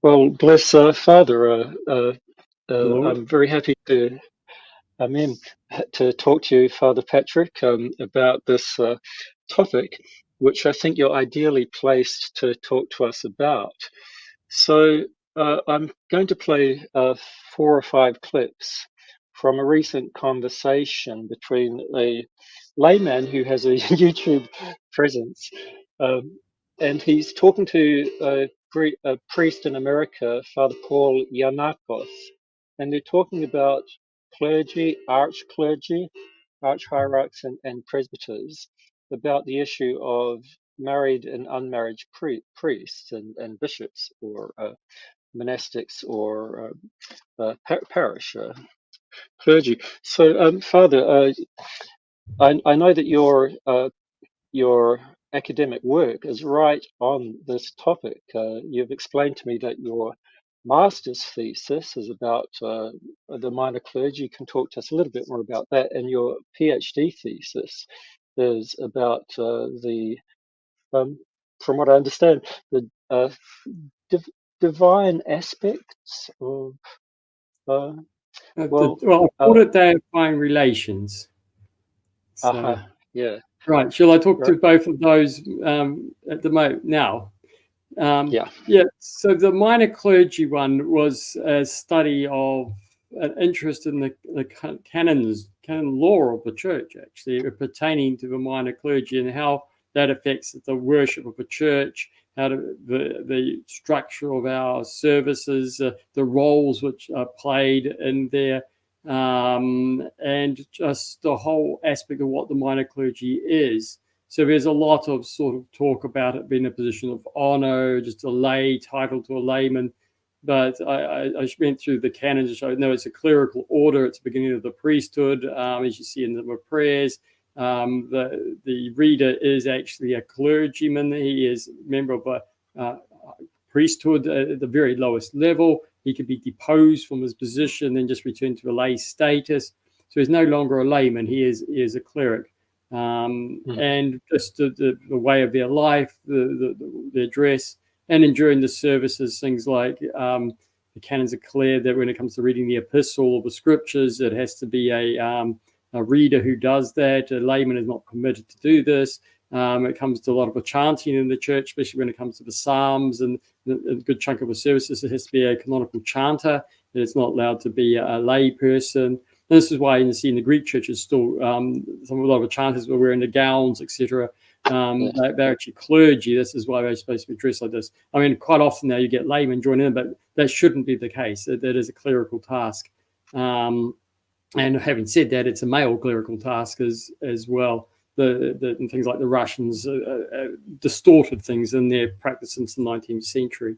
Well, bless Father. The Lord. I'm very happy to in to talk to you, Father Patrick, about this topic, which I think you're ideally placed to talk to us about. So I'm going to play 4 or 5 clips from a recent conversation between a layman who has a YouTube presence, um, and he's talking to a priest in America, Father Paul Yanakos, and they're talking about clergy, archhierarchs, and presbyters, about the issue of married and unmarried priests and bishops or monastics or parish clergy. So, Father, I know that your academic work is right on this topic. You've explained to me that your master's thesis is about the minor clergy. You can talk to us a little bit more about that, and your PhD thesis is about um, from what I understand, the div divine aspects of, uh, well, Well, I uh, called it deifying relations. So, aha, yeah, right. Shall I talk to right, both of those at the moment now? yeah, Yeah. So the minor clergy one was a study of an interest in the canon law of the church, actually, pertaining to the minor clergy and how that affects the worship of the church, the structure of our services, the roles which are played in there, and just the whole aspect of what the minor clergy is. So there's a lot of sort of talk about it being a position of honor, just a lay title to a layman. But I went through the canons to show no, it's a clerical order. It's the beginning of the priesthood, as you see in the prayers. The reader is actually a clergyman. He is a member of a priesthood at the very lowest level. He can be deposed from his position and just return to a lay status. So he's no longer a layman. He is a cleric. mm, And just the way of their life, their dress, and enduring the services, things like the canons are clear that when it comes to reading the epistle or the scriptures, it has to be a reader who does that. A layman is not permitted to do this. It comes to a lot of the chanting in the church, especially when it comes to the Psalms and a good chunk of the services. It has to be a canonical chanter. It's not allowed to be a lay person. This is why you see in the Greek churches still a lot of the chanters were wearing the gowns, etc. yeah, They're actually clergy. This is why they're supposed to be dressed like this. I mean, quite often now you get laymen join in, but that shouldn't be the case. That is a clerical task. And having said that, it's a male clerical task as well. And things like the Russians distorted things in their practice since the 19th century.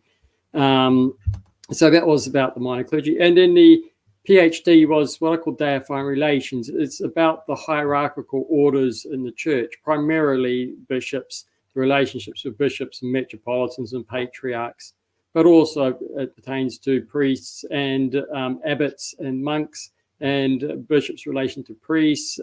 So that was about the minor clergy. And then the PhD was what I call deifying relations. It's about the hierarchical orders in the church, primarily bishops, the relationships with bishops and metropolitans and patriarchs, but also it pertains to priests and abbots and monks, and bishops' relation to priests,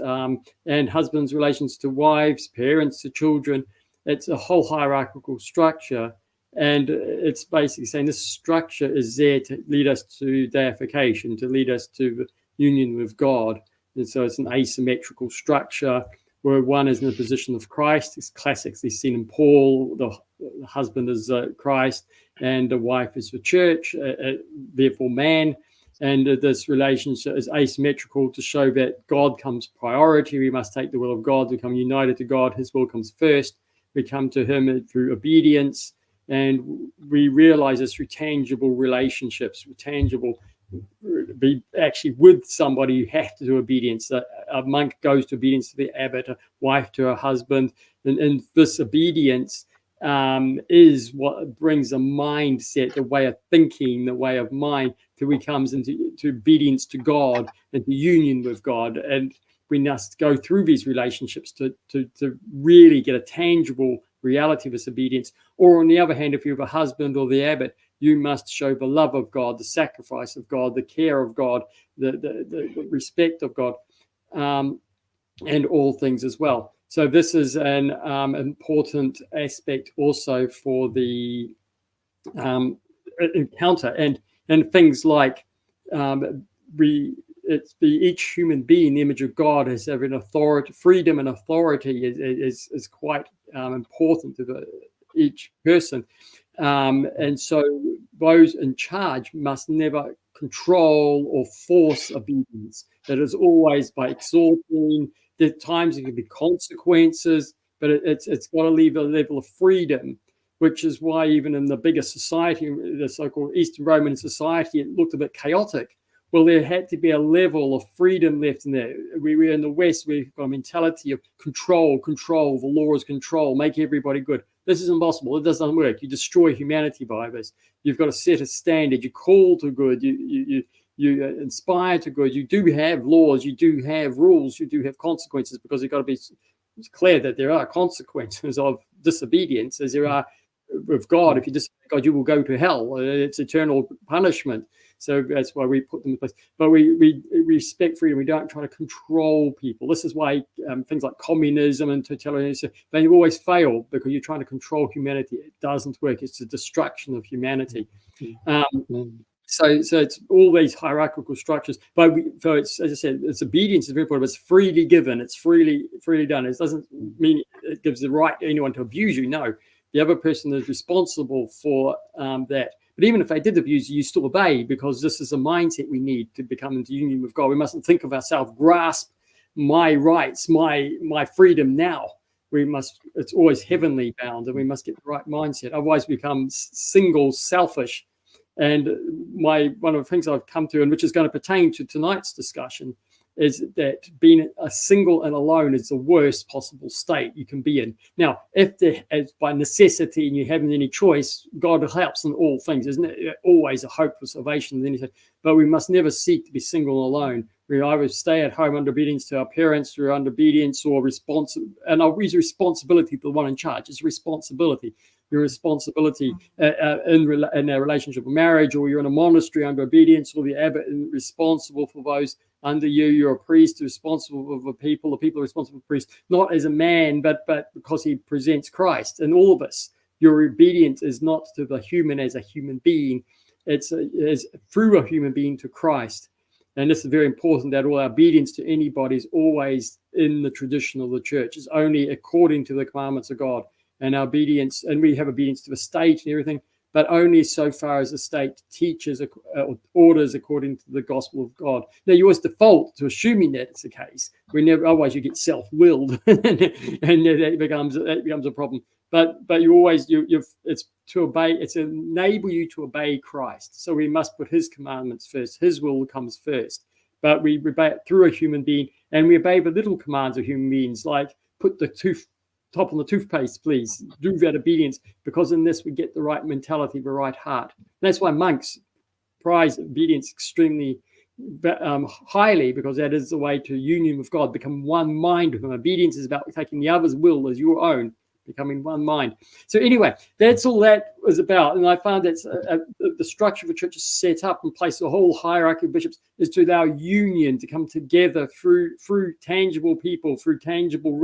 and husbands' relations to wives, parents to children. It's a whole hierarchical structure. And it's basically saying this structure is there to lead us to deification, to lead us to the union with God. And so it's an asymmetrical structure where one is in the position of Christ. It's classically seen in Paul. The husband is Christ and the wife is the church, therefore man. And this relationship is asymmetrical to show that God comes priority. We must take the will of God, become united to God. His will comes first. We come to him through obedience. And we realize this through tangible relationships, tangible, be actually with somebody you have to do obedience. A monk goes to obedience to the abbot, a wife to her husband. And this obedience is what brings a mindset, the way of thinking, the way of mind, till he comes into obedience to God and to union with God. And we must go through these relationships to really get a tangible reality of this obedience. Or on the other hand, if you have a husband or the abbot, you must show the love of God, the sacrifice of God, the care of God, the respect of God, and all things as well. So this is an important aspect also for the encounter, and things like each human being, the image of God, has having authority, freedom, and authority is quite important to each person, and so those in charge must never control or force obedience. That is always by exhorting. There are times there can be consequences, but it's got to leave a level of freedom, which is why even in the bigger society, the so-called Eastern Roman society, it looked a bit chaotic. Well, there had to be a level of freedom left in there. We were in the West, we've got a mentality of control, the law is control, make everybody good. This is impossible. It doesn't work. You destroy humanity by this. You've got to set a standard. You call to good. You inspire to good. You do have laws. You do have rules. You do have consequences, because you've got to be clear that there are consequences of disobedience, as there are with God. If you disobey God, you will go to hell. It's eternal punishment. So that's why we put them in place. But we respect freedom. We don't try to control people. This is why things like communism and totalitarianism, they always fail, because you're trying to control humanity. It doesn't work. It's the destruction of humanity. So it's all these hierarchical structures. So it's, as I said, it's obedience is very important. But it's freely given. It's freely done. It doesn't mean it gives the right to anyone to abuse you. No, the other person is responsible for that. But even if they did abuse you, you still obey, because this is a mindset we need to become into union with God. We mustn't think of ourselves, grasp my rights, my freedom now. It's always heavenly bound, and we must get the right mindset. Otherwise, we become single, selfish. And one of the things I've come to, and which is going to pertain to tonight's discussion, is that being a single and alone is the worst possible state you can be in. Now, if as by necessity and you haven't any choice, God helps in all things. Isn't it always a hope for salvation? But we must never seek to be single and alone. We either stay at home under obedience to our parents, through under obedience or and I'll use responsibility to the one in charge. It's responsibility. Your responsibility in a relationship of marriage, or you're in a monastery under obedience, or the abbot is responsible for those under you. You're a priest responsible for the people are responsible for the priest, not as a man, but because he presents Christ. And all of us, your obedience is not to the human as a human being, it's through a human being to Christ. And this is very important, that all our obedience to anybody is always in the tradition of the church. It's only according to the commandments of God. And our obedience, and we have obedience to the state and everything, but only so far as the state teaches or orders according to the gospel of God. Now, you always default to assuming that it's the case. Otherwise you get self-willed, and that becomes a problem. But you always it's to obey. It's to enable you to obey Christ. So we must put His commandments first. His will comes first. But we obey it through a human being, and we obey the little commands of human beings, like put the top on the toothpaste, please. Do that obedience, because in this we get the right mentality, the right heart. That's why monks prize obedience extremely highly, because that is the way to union with God, become one mind with Him. Obedience is about taking the other's will as your own, becoming one mind. So anyway, that's all that was about. And I found that the structure of the church is set up in place. The whole hierarchy of bishops is to allow union to come together through tangible people, through tangible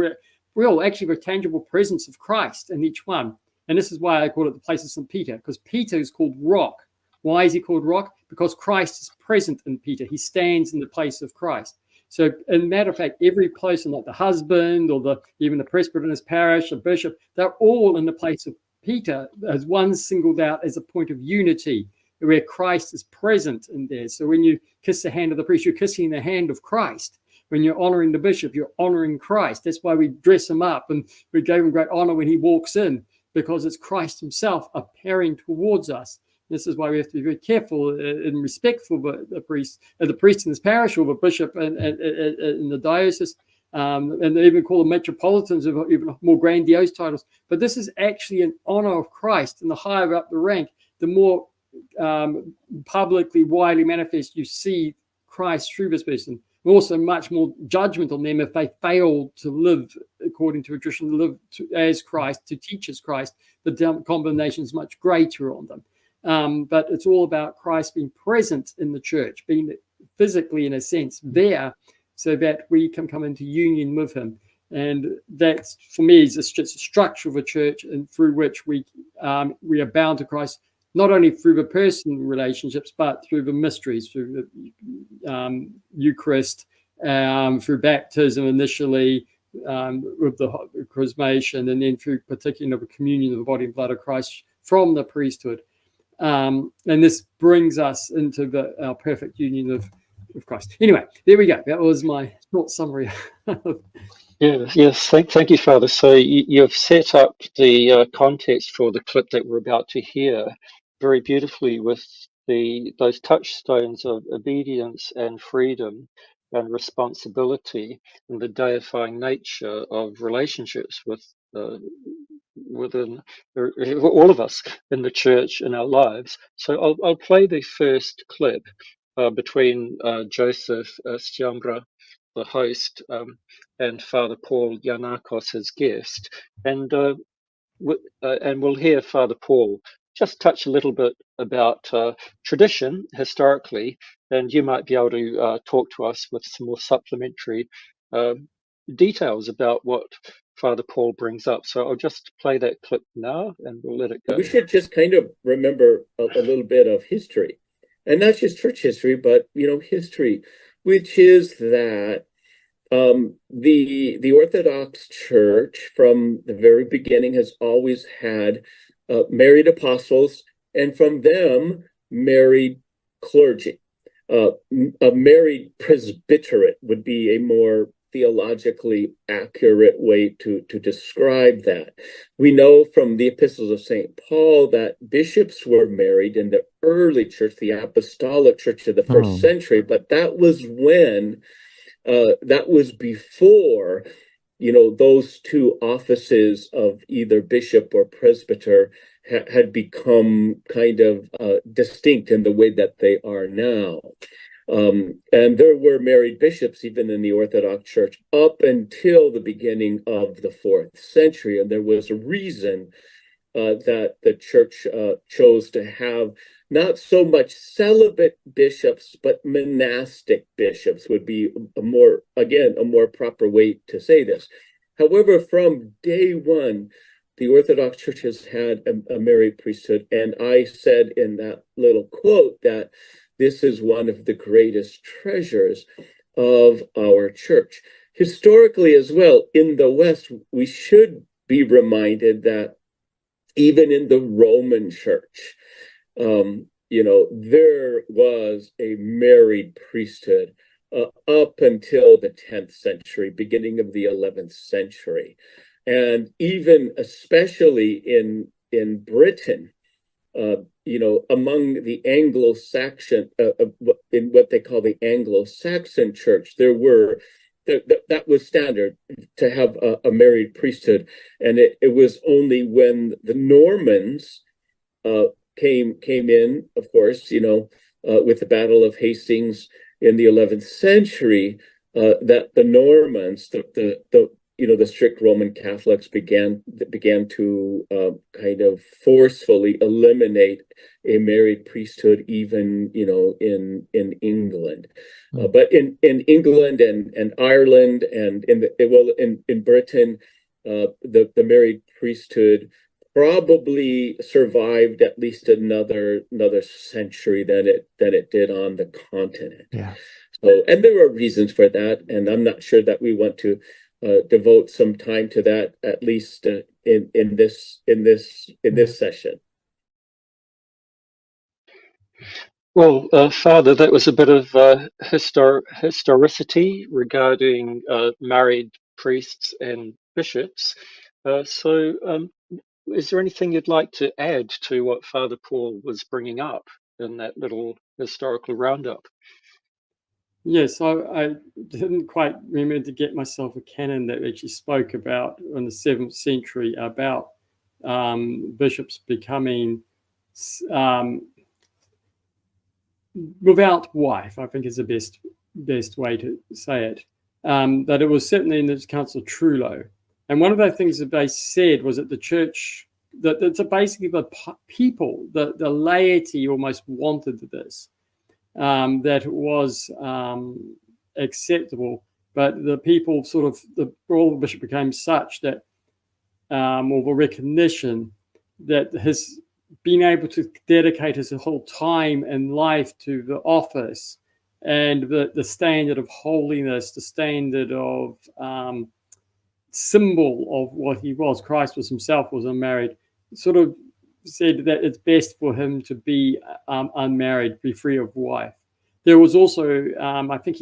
the tangible presence of Christ in each one. And this is why I call it the place of St. Peter, because Peter is called rock. Why is he called rock? Because Christ is present in Peter. He stands in the place of Christ. So, as a matter of fact, every person, like the husband or even the presbyter in his parish, the bishop, they're all in the place of Peter as one singled out as a point of unity, where Christ is present in there. So when you kiss the hand of the priest, you're kissing the hand of Christ. When you're honoring the bishop, you're honoring Christ. That's why we dress him up and we give him great honor when he walks in, because it's Christ himself appearing towards us. This is why we have to be very careful and respectful of the priest in his parish, or the bishop in the diocese, and they even call them metropolitans, of even more grandiose titles. But this is actually an honor of Christ, and the higher up the rank, the more publicly, widely manifest you see Christ through this person. Also, much more judgment on them if they fail to live according to tradition, to live as Christ, to teach as Christ. The condemnation is much greater on them. But it's all about Christ being present in the church, being physically, in a sense, there, so that we can come into union with Him. And that, for me, is just a structure of a church, and through which we are bound to Christ, not only through the personal relationships, but through the mysteries, through the Eucharist, through baptism initially, with the chrismation, and then through partaking of the communion of the body and blood of Christ from the priesthood. And this brings us into our perfect union of Christ. Anyway, there we go. That was my short summary. Yes, thank you, Father. So you've set up the context for the clip that we're about to hear very beautifully with those touchstones of obedience and freedom and responsibility and the deifying nature of relationships within all of us in the church in our lives. So I'll play the first clip between Joseph Stiambra, the host, and Father Paul Giannakos, his guest, and we'll hear Father Paul just touch a little bit about tradition historically, and you might be able to talk to us with some more supplementary details about what Father Paul brings up. So I'll just play that clip now, and we'll let it go. We should just kind of remember a little bit of history, and not just church history, but history, which is that the Orthodox Church from the very beginning has always had married apostles, and from them married clergy. A married presbyterate would be a more theologically accurate way to describe that. We know from the epistles of St. Paul that bishops were married in the early church, the apostolic church of the first century, but that was when that was before, those two offices of either bishop or presbyter had become kind of distinct in the way that they are now. And there were married bishops even in the Orthodox Church up until the beginning of the 4th century. And there was a reason that the church chose to have not so much celibate bishops, but monastic bishops would be a more proper way to say this. However, from day one, the Orthodox Church has had a married priesthood. And I said in that little quote that this is one of the greatest treasures of our church. Historically as well, in the West, we should be reminded that even in the Roman Church, there was a married priesthood up until the 10th century, beginning of the 11th century. And even especially in Britain, among the Anglo-Saxon, in what they call the Anglo-Saxon church, that was standard to have a married priesthood. And it was only when the Normans came in, of course, with the Battle of Hastings in the 11th century, that the Normans, the strict Roman Catholics began to kind of forcefully eliminate a married priesthood, even in England, but in England and Ireland and in Britain, the married priesthood probably survived at least another century than it did on the continent. Yeah. So, and there are reasons for that, and I'm not sure that we want to devote some time to that, at least in this session. Well, Father, that was a bit of historicity regarding married priests and bishops. Is there anything you'd like to add to what Father Paul was bringing up in that little historical roundup? Yes, I didn't quite remember to get myself a canon that actually spoke about in the 7th century about bishops becoming without wife, I think is the best way to say it. That it was certainly in the Council of Trullo. And one of the things that they said was that the church, that basically the people, the laity almost wanted this. That it was acceptable, but the people the role of the bishop became such that, or the recognition that being able to dedicate his whole time and life to the office, and the standard of holiness, the standard of symbol of what he was. Christ was himself was unmarried. Sort of said that it's best for him to be unmarried, be free of wife. There was also, I think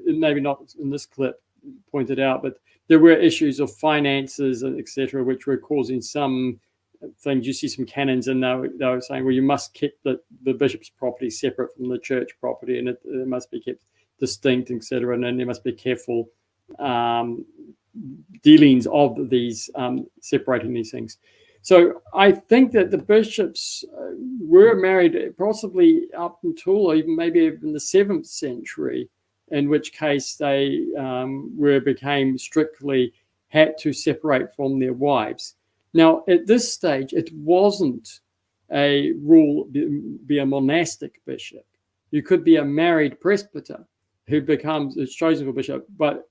maybe not in this clip pointed out, but there were issues of finances and etc., which were causing some things. You see some canons, and they were saying, well, you must keep the bishop's property separate from the church property, and it must be kept distinct, etc., and then there must be careful dealings of these separating these things. So I think that the bishops were married possibly up until, or even maybe even the 7th century, in which case they became strictly had to separate from their wives. Now, at this stage, it wasn't a rule be a monastic bishop. You could be a married presbyter who is chosen for bishop, but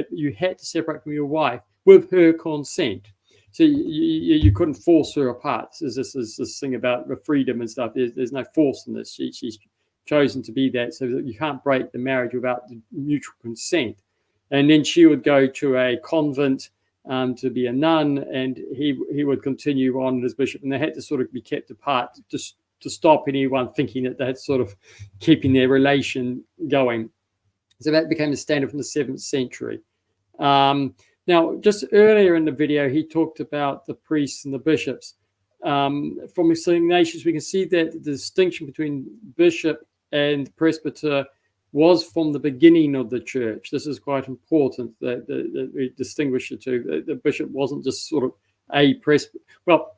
you had to separate from your wife with her consent. So you couldn't force her apart. There's this thing about the freedom and stuff. There's no force in this. She's chosen to be that, so that you can't break the marriage without the mutual consent. And then she would go to a convent to be a nun, and he would continue on as bishop. And they had to sort of be kept apart just to stop anyone thinking that that's sort of keeping their relation going. So that became the standard from the 7th century. Now, just earlier in the video, he talked about the priests and the bishops. From Ignatius, we can see that the distinction between bishop and presbyter was from the beginning of the church. This is quite important that we distinguish the two. The bishop wasn't just sort of a presbyter. Well,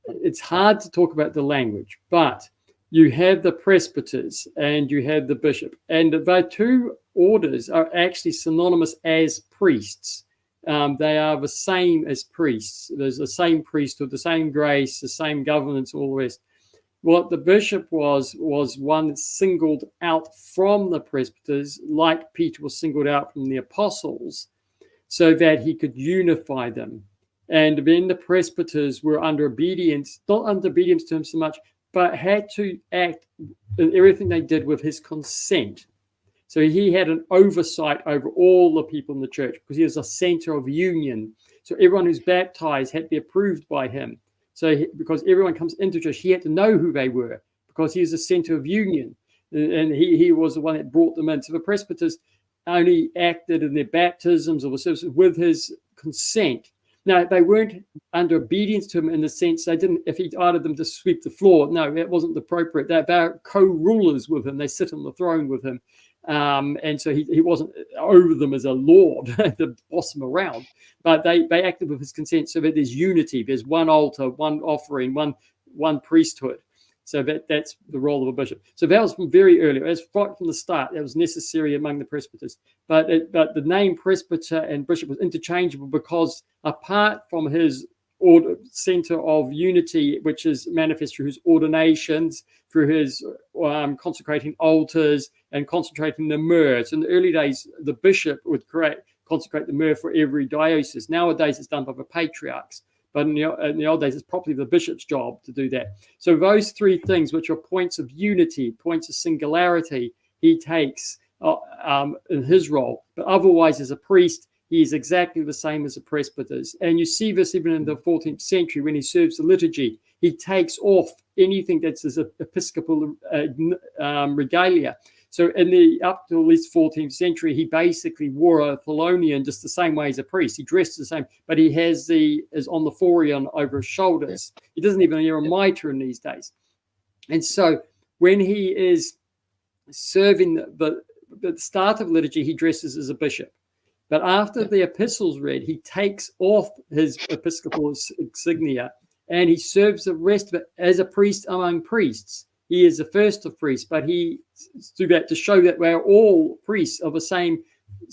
it's hard to talk about the language, but you have the presbyters and you have the bishop, and the two orders are actually synonymous as priests. They are the same as priests. There's the same priesthood, the same grace, the same governance, all the rest. What the bishop was one singled out from the presbyters, like Peter was singled out from the apostles, so that he could unify them. And then the presbyters were under obedience, not under obedience to him so much, but had to act in everything they did with his consent. So he had an oversight over all the people in the church because he was a center of union. So everyone who's baptized had to be approved by him. So because everyone comes into church, he had to know who they were because he was a center of union. And he was the one that brought them in. So the presbyters only acted in their baptisms or services with his consent. Now, they weren't under obedience to him in the sense they didn't, if he ordered them to sweep the floor, no, that wasn't appropriate. They're co-rulers with him. They sit on the throne with him. And so he wasn't over them as a lord to boss them around, but they acted with his consent, so that there's unity. There's one altar, one offering, one priesthood. So that's the role of a bishop. So that was from very early. As right from the start, that was necessary among the presbyters. But the name presbyter and bishop was interchangeable because apart from his center of unity, which is manifest through his ordinations, through his consecrating altars and concentrating the myrrh. So in the early days, the bishop would consecrate the myrrh for every diocese. Nowadays, it's done by the patriarchs. But in the old days, it's probably the bishop's job to do that. So those three things, which are points of unity, points of singularity, he takes in his role. But otherwise, as a priest, he is exactly the same as the presbyters. And you see this even in the 14th century when he serves the liturgy. He takes off anything that's his episcopal regalia. So up to at least 14th century, he basically wore a Polonian just the same way as a priest. He dressed the same, but he is on the phorion over his shoulders. He doesn't even wear a mitre in these days. And so when he is serving the start of liturgy, he dresses as a bishop. But after the epistles read, he takes off his episcopal insignia and he serves the rest of it as a priest among priests. He is the first of priests, but he do that to show that we're all priests of the same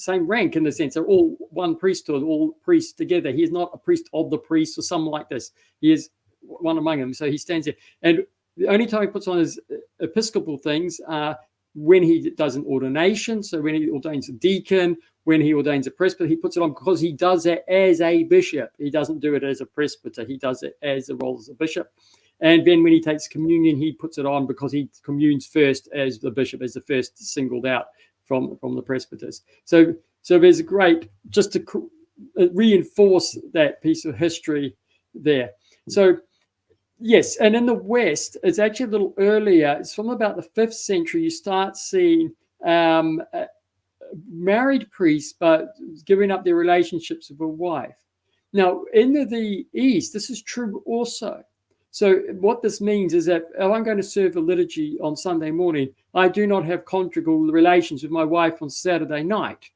rank in the sense. They're all one priesthood, all priests together. He is not a priest of the priests or something like this. He is one among them. So he stands there. And the only time he puts on his episcopal things are when he does an ordination. So when he ordains a deacon, when he ordains a presbyter, he puts it on because he does it as a bishop. He doesn't do it as a presbyter. He does it as a role as a bishop. And then when he takes communion, he puts it on because he communes first as the bishop, as the first singled out from the presbyters. So there's a great, just to reinforce that piece of history there. So yes, and in the West, it's actually a little earlier. It's from about the 5th century. You start seeing married priests, but giving up their relationships with a wife. Now, in the East, this is true also. So what this means is that if I'm going to serve a liturgy on Sunday morning, I do not have conjugal relations with my wife on Saturday night.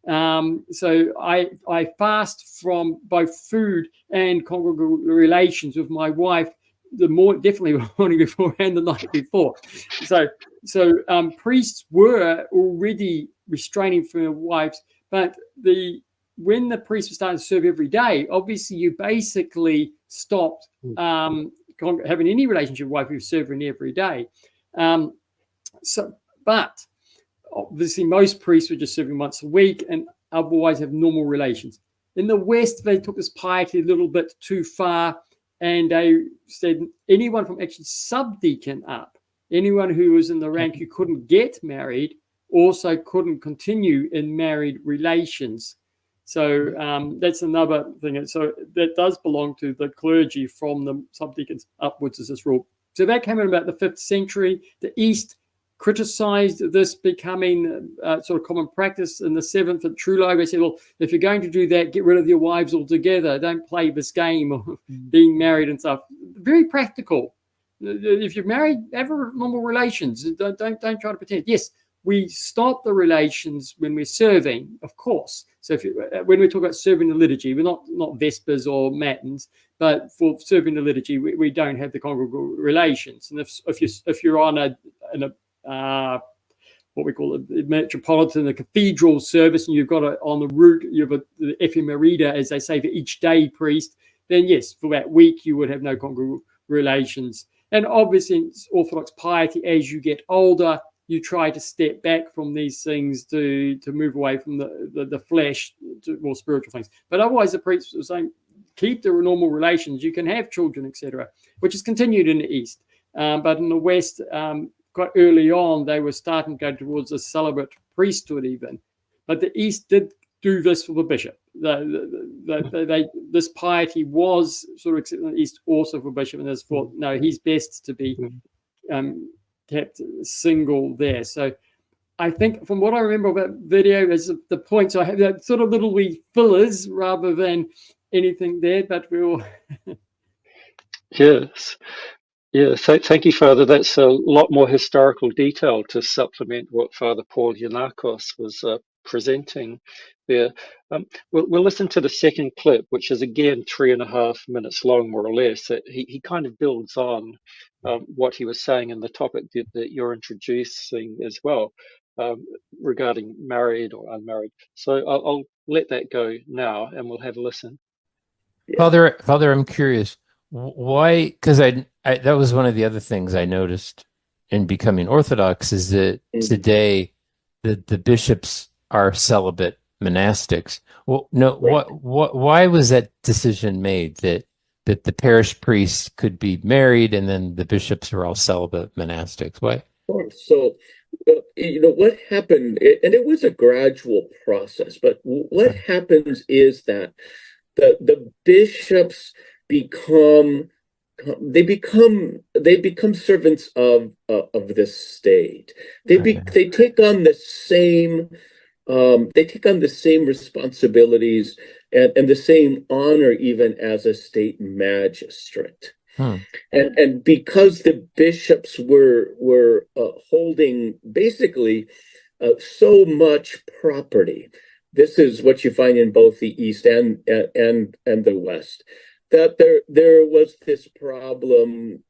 So I fast from both food and conjugal relations with my wife definitely the morning before and the night before. So priests were already restraining from their wives, but when the priests were starting to serve every day, obviously you basically stopped having any relationship with wife who's serving every day. But obviously most priests were just serving once a week and otherwise have normal relations. In the West, they took this piety a little bit too far, and they said anyone from actually subdeacon up, anyone who was in the rank who couldn't get married, also couldn't continue in married relations. So that's another thing. So that does belong to the clergy from the subdeacons upwards as this rule. So that came in about the 5th century. The East criticized this becoming sort of common practice in the 7th at Trullo. They said, well, if you're going to do that, get rid of your wives altogether. Don't play this game of being married and stuff. Very practical. If you're married, have normal relations. Don't try to pretend. Yes, we stop the relations when we're serving, of course. So when we talk about serving the liturgy, we're not Vespers or Matins, but for serving the liturgy, we don't have the congregal relations. And if you're on a what we call a metropolitan, a cathedral service, and you've got on the route, you have the ephemerida, as they say, for each day priest, then yes, for that week you would have no congregal relations. And obviously, in Orthodox piety, as you get older, you try to step back from these things to move away from the flesh to more spiritual things. But otherwise, the priests are saying, keep the normal relations. You can have children, etc., which is continued in the East. But in the West, quite early on, they were starting to go towards a celibate priesthood even. But the East did do this for the bishop. This piety was sort of accepted in the East also for bishop, and they thought, no, he's best to be kept single there. So I think from what I remember of that video is the points I have, that sort of little wee fillers rather than anything there, but we'll... Yes. Yeah, thank you, Father. That's a lot more historical detail to supplement what Father Paul Yanakos was presenting there. We'll listen to the second clip, which is again 3.5 minutes long, more or less. He kind of builds on what he was saying in the topic that you're introducing as well, regarding married or unmarried. So I'll let that go now, and we'll have a listen. Father, I'm curious. Why? Because I that was one of the other things I noticed in becoming Orthodox is that today the bishops are celibate monastics. Well, no, right. Why was that decision made that the parish priests could be married and then the bishops are all celibate monastics? Why? So, what happened, and it was a gradual process, but what happens is that the bishops become servants of the state. They take on the same responsibilities and the same honor even as a state magistrate. And because the bishops were holding basically so much property, this is what you find in both the East and the West, that there was this problem,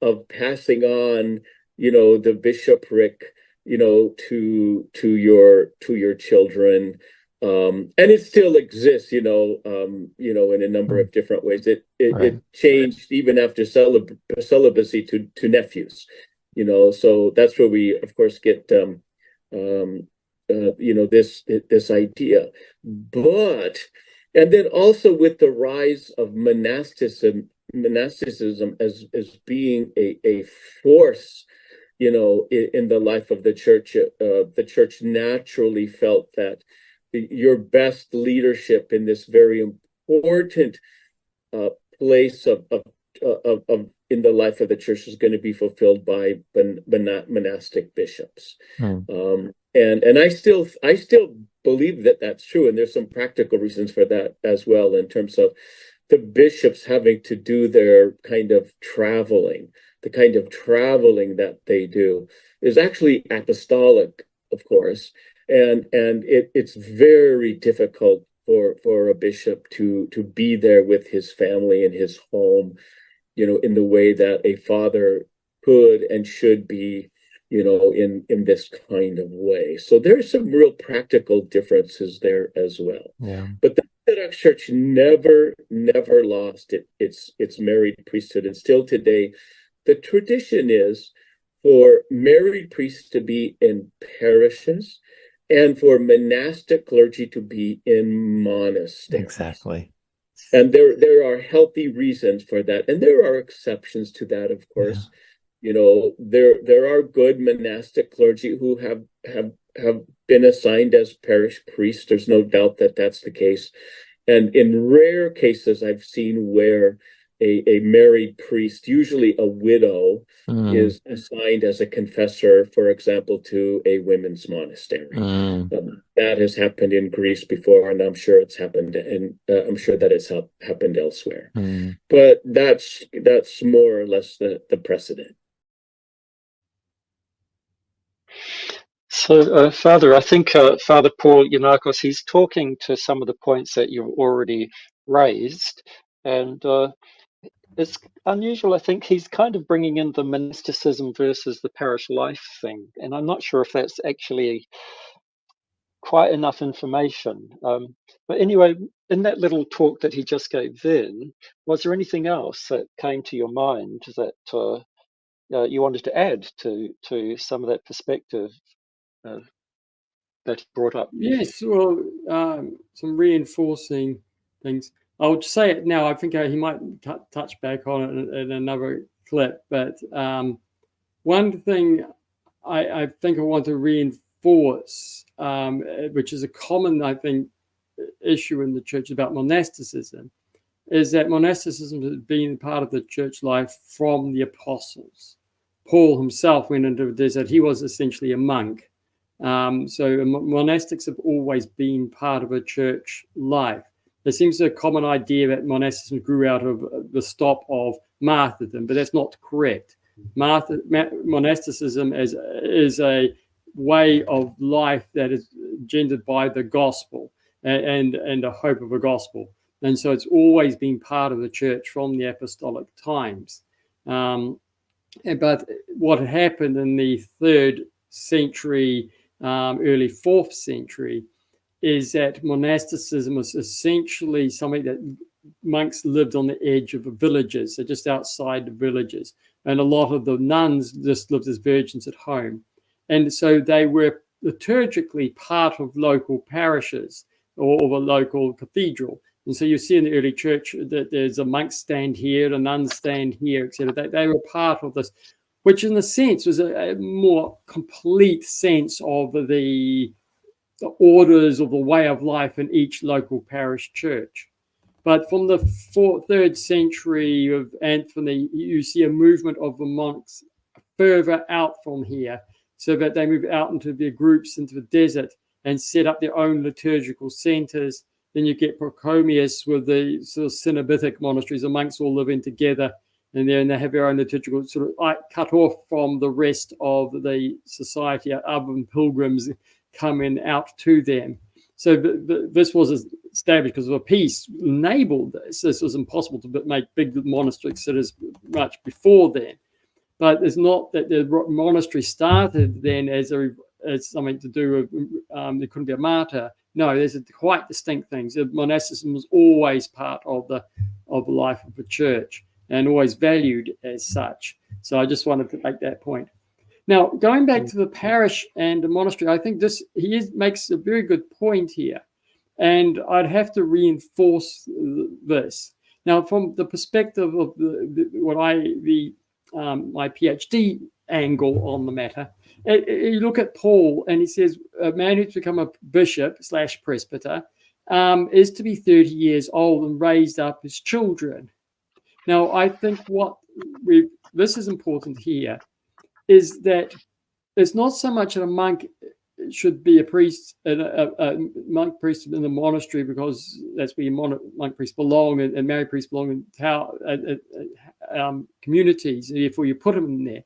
of passing on, the bishopric, to your children, and it still exists, in a number of different ways. It changed even after celibacy to nephews, so that's where we, of course, get this idea. But and then also with the rise of monasticism as being a force, in the life of the church naturally felt that your best leadership in this very important place of in the life of the church is going to be fulfilled by monastic bishops. And I still believe that that's true, and there's some practical reasons for that as well, in terms of the bishops having to do their kind of traveling. The kind of traveling that they do is actually apostolic, of course, and it's very difficult for a bishop to be there with his family in his home, in the way that a father could and should be, in this kind of way. So there's some real practical differences there as well. Yeah. But the Orthodox Church never lost its married priesthood, and still today, the tradition is for married priests to be in parishes and for monastic clergy to be in monasteries. Exactly. And there are healthy reasons for that, and there are exceptions to that, of course. Yeah. There are good monastic clergy who have been assigned as parish priests. There's no doubt that that's the case. And in rare cases, I've seen where a married priest, usually a widow, is assigned as a confessor, for example, to a women's monastery. That has happened in Greece before, and I'm sure it's happened, and I'm sure that it's happened elsewhere. But that's more or less the precedent. So, Father, I think Father Paul Yanakos, he's talking to some of the points that you've already raised, and it's unusual. I think he's kind of bringing in the monasticism versus the parish life thing, and I'm not sure if that's actually quite enough information. But anyway, in that little talk that he just gave then, was there anything else that came to your mind that you wanted to add to some of that perspective that he brought up? Yes, well, some reinforcing things. I would say it now. I think he might touch back on it in another clip. But one thing I think I want to reinforce, which is a common, I think, issue in the church about monasticism, is that monasticism has been part of the church life from the apostles. Paul himself went into the desert. He was essentially a monk. So monastics have always been part of a church life. There seems to be a common idea that monasticism grew out of the stop of martyrdom, but that's not correct. Monasticism is a way of life that is gendered by the gospel and a hope of a gospel. And so it's always been part of the church from the apostolic times. But what happened in the 3rd century, early 4th century, is that monasticism was essentially something that monks lived on the edge of the villages, so just outside the villages. And a lot of the nuns just lived as virgins at home. And so they were liturgically part of local parishes or the local cathedral. And so you see in the early church that there's a monk stand here, a nun stand here, etc. They were part of this, which in a sense was a more complete sense of the orders of the way of life in each local parish church. But from the 3rd century of Anthony, you see a movement of the monks further out from here, so that they move out into their groups into the desert and set up their own liturgical centers. Then you get Procomius with the sort of Cenobitic monasteries, the monks all living together, and they have their own liturgical, sort of cut off from the rest of the society, other than pilgrims coming out to them. So this was established because of a peace enabled this. This was impossible to make big monastery cities much before then. But it's not that the monastery started then as something to do with there couldn't be a martyr. No, there's quite distinct things. Monasticism was always part of the life of the church and always valued as such. So I just wanted to make that point. Now, going back to the parish and the monastery, I think makes a very good point here. And I'd have to reinforce this. Now, from the perspective of my PhD angle on the matter, you look at Paul and he says a man who's become a bishop/presbyter is to be 30 years old and raised up his children. Now, I think this is important here is that it's not so much that a monk should be a priest, a monk priest in the monastery, because that's where monk priests belong and married priests belong in communities, and therefore you put them in there.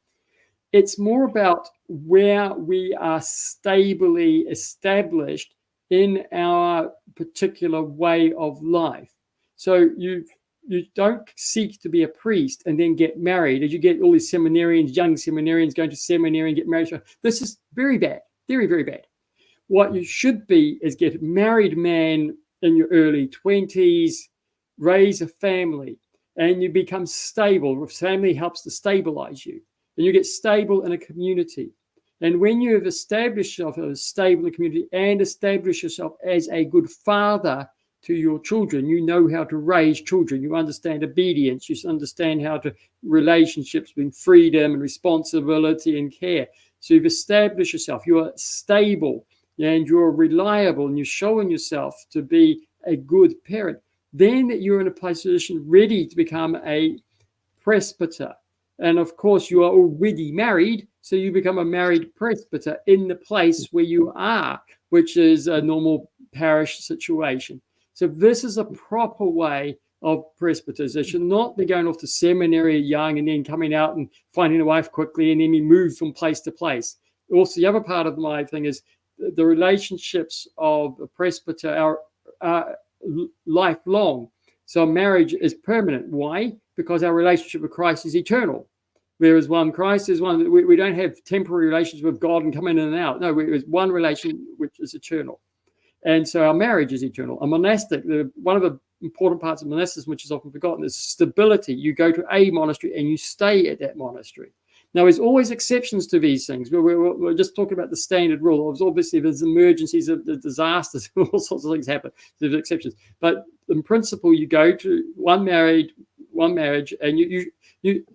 It's more about where we are stably established in our particular way of life. So you don't seek to be a priest and then get married, as you get all these seminarians, young seminarians going to seminary and get married. This is very bad, very, very bad. What you should be is get a married man in your early 20s, raise a family, and you become stable. Family helps to stabilize you, and you get stable in a community. And when you have established yourself as stable in a community and establish yourself as a good father to your children, you know how to raise children. You understand obedience. You understand how to relationships between freedom and responsibility and care. So you've established yourself. You are stable and you're reliable, and you're showing yourself to be a good parent. Then you're in a position ready to become a presbyter. And of course, you are already married, so you become a married presbyter in the place where you are, which is a normal parish situation. So this is a proper way of presbyters. They should not be going off to seminary young and then coming out and finding a wife quickly and then be moved from place to place. Also, the other part of my thing is the relationships of a presbyter are lifelong. So marriage is permanent. Why? Because our relationship with Christ is eternal. Whereas Christ is one, we don't have temporary relations with God and come in and out. No, it's one relation which is eternal. And so our marriage is eternal. A monastic, one of the important parts of monasticism, which is often forgotten, is stability. You go to a monastery and you stay at that monastery. Now, there's always exceptions to these things. We're just talking about the standard rule. Obviously, there's emergencies, there's disasters, all sorts of things happen. There's exceptions. But in principle, you go to one marriage, and you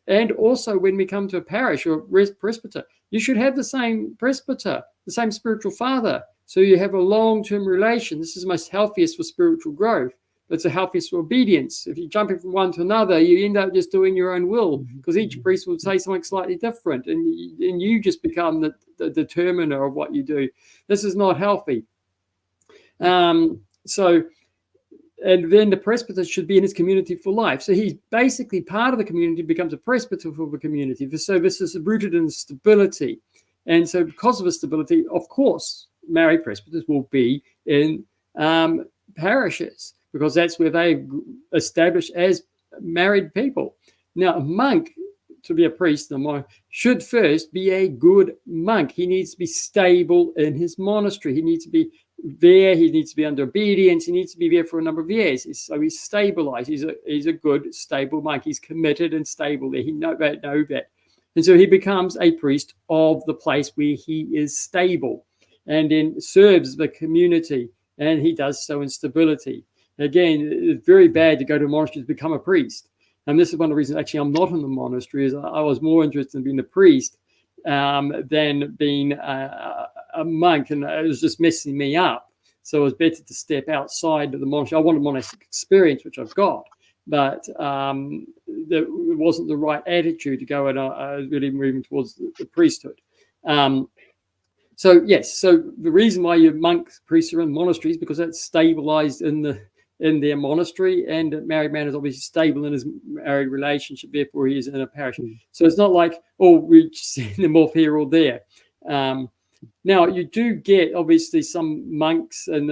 and also when we come to a parish or presbyter, you should have the same presbyter, the same spiritual father. So you have a long-term relation. This is most healthiest for spiritual growth. It's the healthiest for obedience. If you're jumping from one to another, you end up just doing your own will, because each priest will say something slightly different, and you just become the determiner of what you do. This is not healthy. And then the presbyter should be in his community for life. So he's basically part of the community, becomes a presbyter for the community. So this is rooted in stability. And so because of the stability, of course, married presbyters will be in parishes, because that's where they establish as married people. Now, a monk, to be a priest, should first be a good monk. He needs to be stable in his monastery. He needs to be there. He needs to be under obedience. He needs to be there for a number of years. So he's stabilized. He's a good, stable monk. He's committed and stable there. He know that. And so he becomes a priest of the place where he is stable, and then serves the community, and he does so in stability. Again, it's very bad to go to a monastery to become a priest. And this is one of the reasons actually I'm not in the monastery, is I was more interested in being a priest than being a monk, and it was just messing me up. So it was better to step outside of the monastery. I wanted monastic experience, which I've got, but it wasn't the right attitude to go, and I was really moving towards the priesthood. So the reason why your monks, priests are in monasteries, because that's stabilized in their monastery, and a married man is obviously stable in his married relationship, therefore he is in a parish. So it's not like, we send them off here or there. Now, you do get obviously some monks and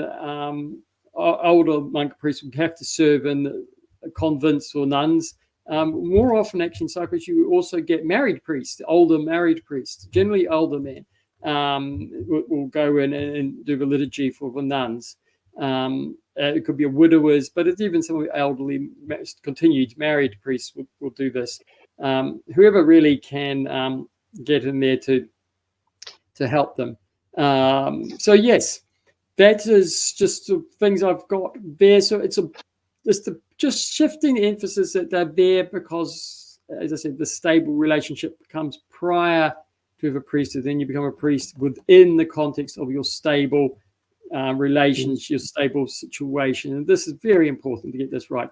older monk priests who have to serve in convents or nuns. More often, actually, in Cyprus, you also get married priests, older married priests, generally older men. Will go in and do the liturgy for the nuns. It could be a widowers, but it's even some elderly, continued married priests will do this. Whoever really can get in there to to help them. So yes, that is just the things I've got there. So it's just shifting the emphasis that they're there because, as I said, the stable relationship comes prior to have a priesthood. Then you become a priest within the context of your stable relations, your stable situation. And this is very important to get this right.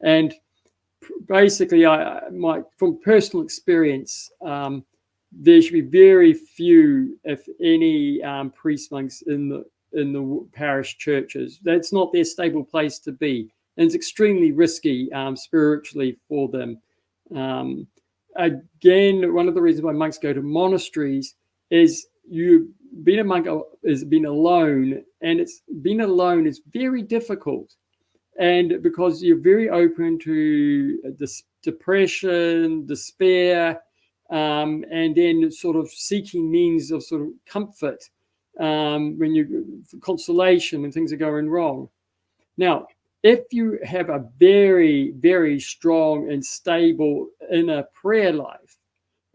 And basically, from personal experience, there should be very few, if any, priest monks in the parish churches. That's not their stable place to be, and it's extremely risky spiritually for them. Again, one of the reasons why monks go to monasteries is being a monk is being alone, and being alone is very difficult. And because you're very open to this depression, despair, and then sort of seeking means of sort of comfort consolation when things are going wrong. Now, if you have a very, very strong and stable inner prayer life,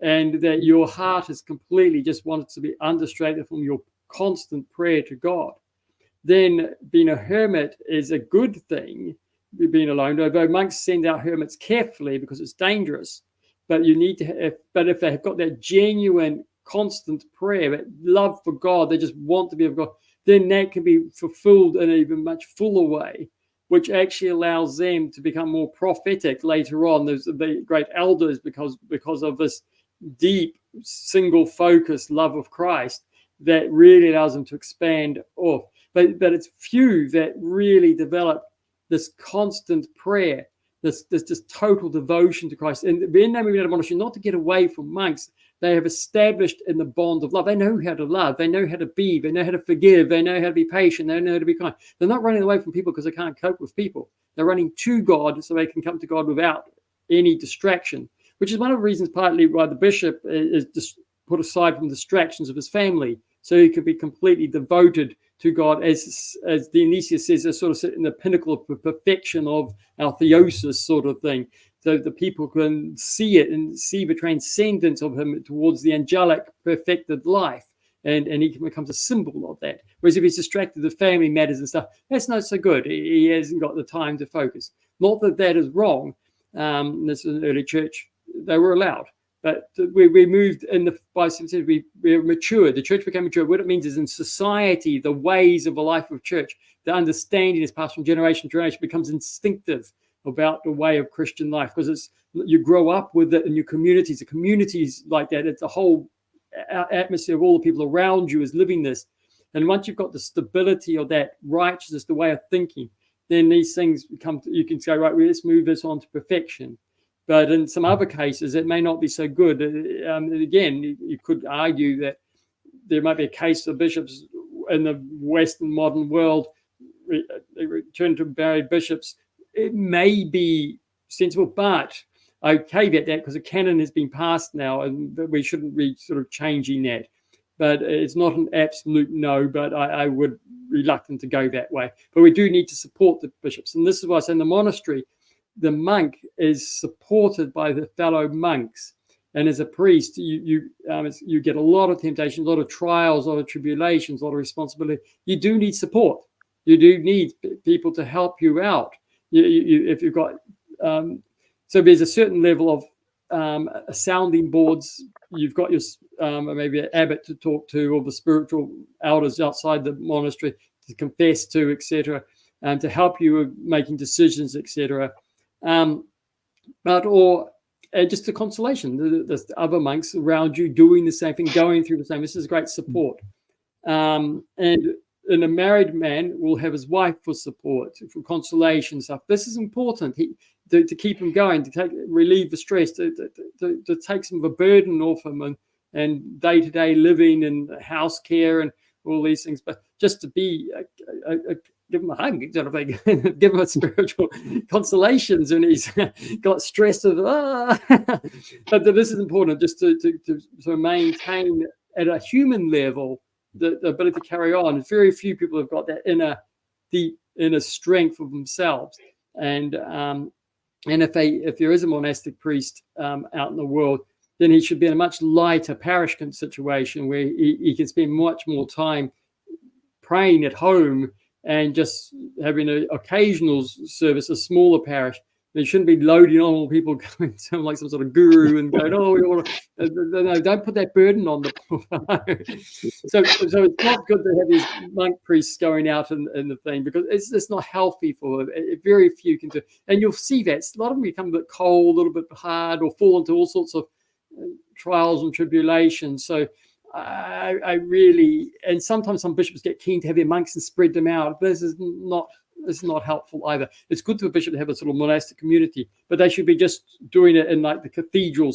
and that your heart is completely just wanted to be undistracted from your constant prayer to God, then being a hermit is a good thing, being alone, although monks send out hermits carefully because it's dangerous. But you need to but if they have got that genuine, constant prayer, that love for God, they just want to be of God, then that can be fulfilled in an even much fuller way, which actually allows them to become more prophetic later on. There's the great elders because of this deep, single focus love of Christ that really allows them to expand off. But it's few that really develop this constant prayer, this total devotion to Christ. And when they move out of monastery, not to get away from monks, they have established in the bond of love. They know how to love. They know how to be. They know how to forgive. They know how to be patient. They know how to be kind. They're not running away from people because they can't cope with people. They're running to God so they can come to God without any distraction, which is one of the reasons partly why the bishop is just put aside from distractions of his family, so he can be completely devoted to God, as Dionysius says, is sort of in the pinnacle of perfection of our theosis sort of thing. So the people can see it and see the transcendence of him towards the angelic perfected life. And he becomes a symbol of that. Whereas if he's distracted with family matters and stuff, that's not so good. He hasn't got the time to focus. Not that that is wrong. This is an early church. They were allowed. But we moved by some sense, we matured. The church became mature. What it means is in society, the ways of the life of church, the understanding is passed from generation to generation, becomes instinctive about the way of Christian life, because you grow up with it in your communities. The communities like that, it's the whole atmosphere of all the people around you is living this. And once you've got the stability of that righteousness, the way of thinking, then these things you can say, right, well, let's move this on to perfection. But in some other cases, it may not be so good. Again, you could argue that there might be a case of bishops in the Western modern world, they return to married bishops. It may be sensible, but I caveat that because a canon has been passed now, and we shouldn't be sort of changing that. But it's not an absolute no, but I would be reluctant to go that way. But we do need to support the bishops. And this is why I say in the monastery, the monk is supported by the fellow monks. And as a priest, you get a lot of temptation, a lot of trials, a lot of tribulations, a lot of responsibility. You do need support. You do need people to help you out. If you've got, so there's a certain level of sounding boards. You've got your maybe an abbot to talk to, or the spiritual elders outside the monastery to confess to, etc., and to help you with making decisions, etc. Just a consolation. There's other monks around you doing the same thing, going through the same. This is great support. And a married man will have his wife for support, for consolation stuff. This is important to keep him going, to relieve the stress, to take some of the burden off him and day-to-day living and house care and all these things. But just to be give him a hug, sort of thing, give him a spiritual consolations when he's got stress of But this is important, just to maintain at a human level the ability to carry on. Very few people have got that deep inner strength of themselves. And if there is a monastic priest out in the world, then he should be in a much lighter parish situation where he can spend much more time praying at home and just having an occasional service, a smaller parish. They shouldn't be loading on all people going to sound like some sort of guru and going, oh, no, don't put that burden on the poor. So it's not good to have these monk priests going out in the thing, because it's just not healthy for them. Very few can do. And you'll see that a lot of them become a bit cold, a little bit hard, or fall into all sorts of trials and tribulations. So I really, and sometimes some bishops get keen to have their monks and spread them out. This is not helpful either. It's good for a bishop to have a sort of monastic community, but they should be just doing it in like the cathedral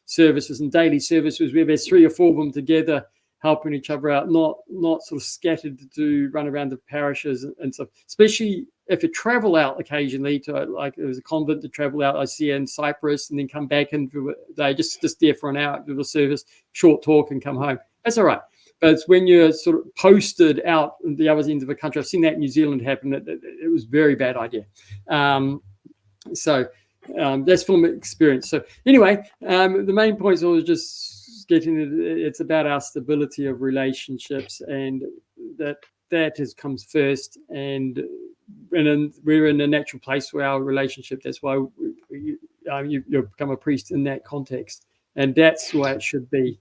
services and daily services where there's 3 or 4 of them together helping each other out, not sort of scattered to run around the parishes and stuff. Especially if you travel out occasionally to, like there was a convent to travel out, I see in Cyprus, and then come back and they just there for an hour, do the service, short talk, and come home. That's all right. But it's when you're sort of posted out at the other end of the country. I've seen that in New Zealand happen. It was a very bad idea. So that's from experience. So anyway, the main points I was just getting, it's about our stability of relationships, and that comes first. And we're in a natural place for our relationship. That's why you become a priest in that context, and that's the way it should be.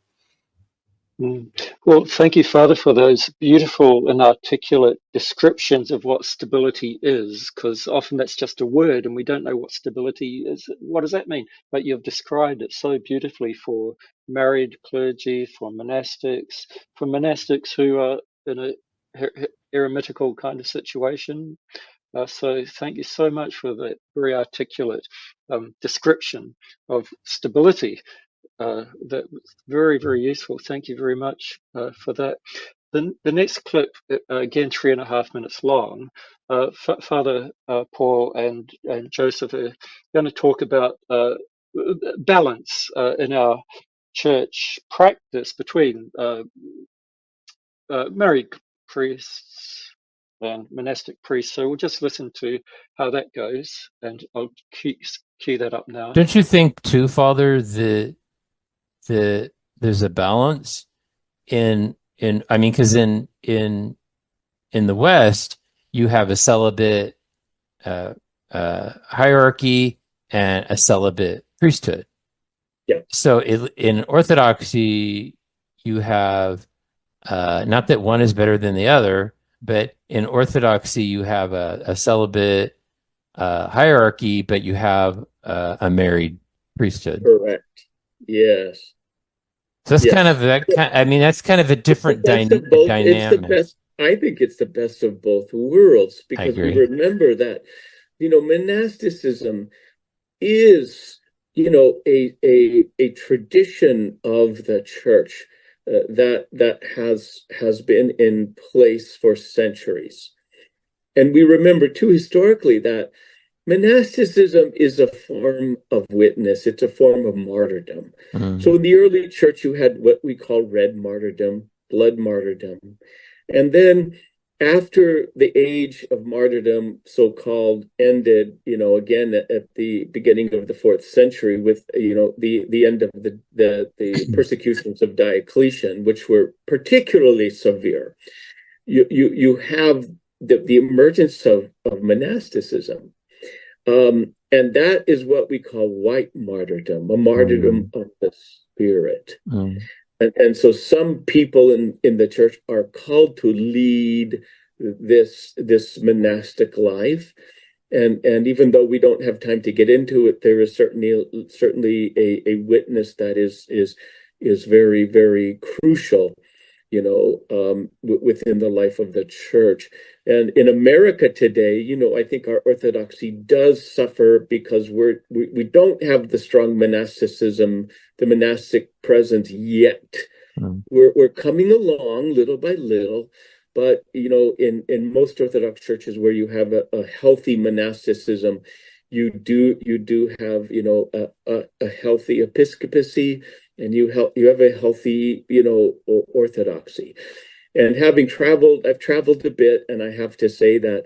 Well, thank you, Father, for those beautiful and articulate descriptions of what stability is, because often that's just a word and we don't know what stability is. What does that mean? But you've described it so beautifully for married clergy, for monastics who are in a eremitical kind of situation. So thank you so much for that very articulate description of stability. That was very, very useful. Thank you very much for that. The next clip, again, 3.5 minutes long, Father Paul and Joseph are going to talk about balance in our church practice between married priests and monastic priests. So we'll just listen to how that goes, and I'll cue that up now. Don't you think, too, Father, there's a balance because in the West you have a celibate hierarchy and a celibate priesthood. Yeah. So in Orthodoxy you have not that one is better than the other, but in Orthodoxy you have a celibate hierarchy, but you have a married priesthood. Correct. Yes. So that's kind of that. That's kind of a different dynamic. It's the best. I think it's the best of both worlds, because we remember that, monasticism is, a tradition of the church that has been in place for centuries, and we remember too historically that monasticism is a form of witness. It's a form of martyrdom. Mm-hmm. So in the early church, you had what we call red martyrdom, blood martyrdom. And then after the age of martyrdom, so-called, ended, again, at the beginning of the 4th century with, the end of the persecutions of Diocletian, which were particularly severe, you have the emergence of monasticism. And that is what we call white martyrdom, a martyrdom of the spirit. And so some people in the church are called to lead this monastic life. And even though we don't have time to get into it, there is certainly a witness that is very, very crucial, within the life of the church. And in America today, I think our orthodoxy does suffer because we don't have the strong monasticism, the monastic presence yet. We're coming along little by little, but in most Orthodox churches where you have a healthy monasticism, you do have a healthy episcopacy, and you have a healthy orthodoxy. And I've traveled a bit, and I have to say that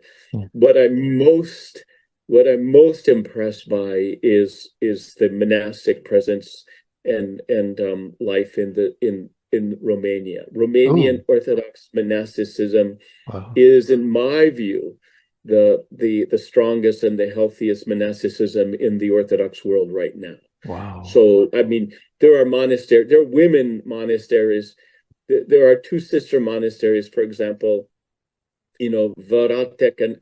what I'm most impressed by is the monastic presence and life in Romania. Romanian Orthodox monasticism is, in my view, the strongest and the healthiest monasticism in the Orthodox world right now. Wow. So, I mean, there are monasteries, there are women monasteries. There are two sister monasteries, for example, Varatek and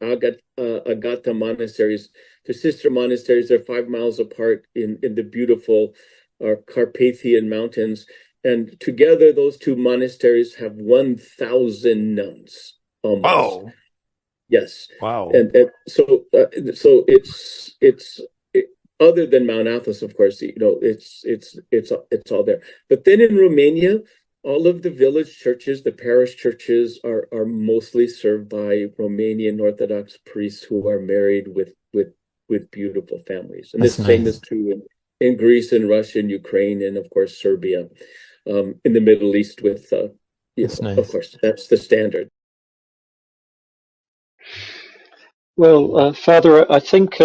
Agata monasteries. They're sister monasteries. They're 5 miles apart in the beautiful Carpathian Mountains. And together, those two monasteries have 1,000 nuns, almost. Oh. Yes. Wow. And so it's other than Mount Athos, of course, it's all there. But then in Romania, all of the village churches, the parish churches, are mostly served by Romanian Orthodox priests who are married with beautiful families. And the same is true in Greece and Russia and Ukraine and, of course, Serbia, in the Middle East with, of course, that's the standard. Well, Father, I think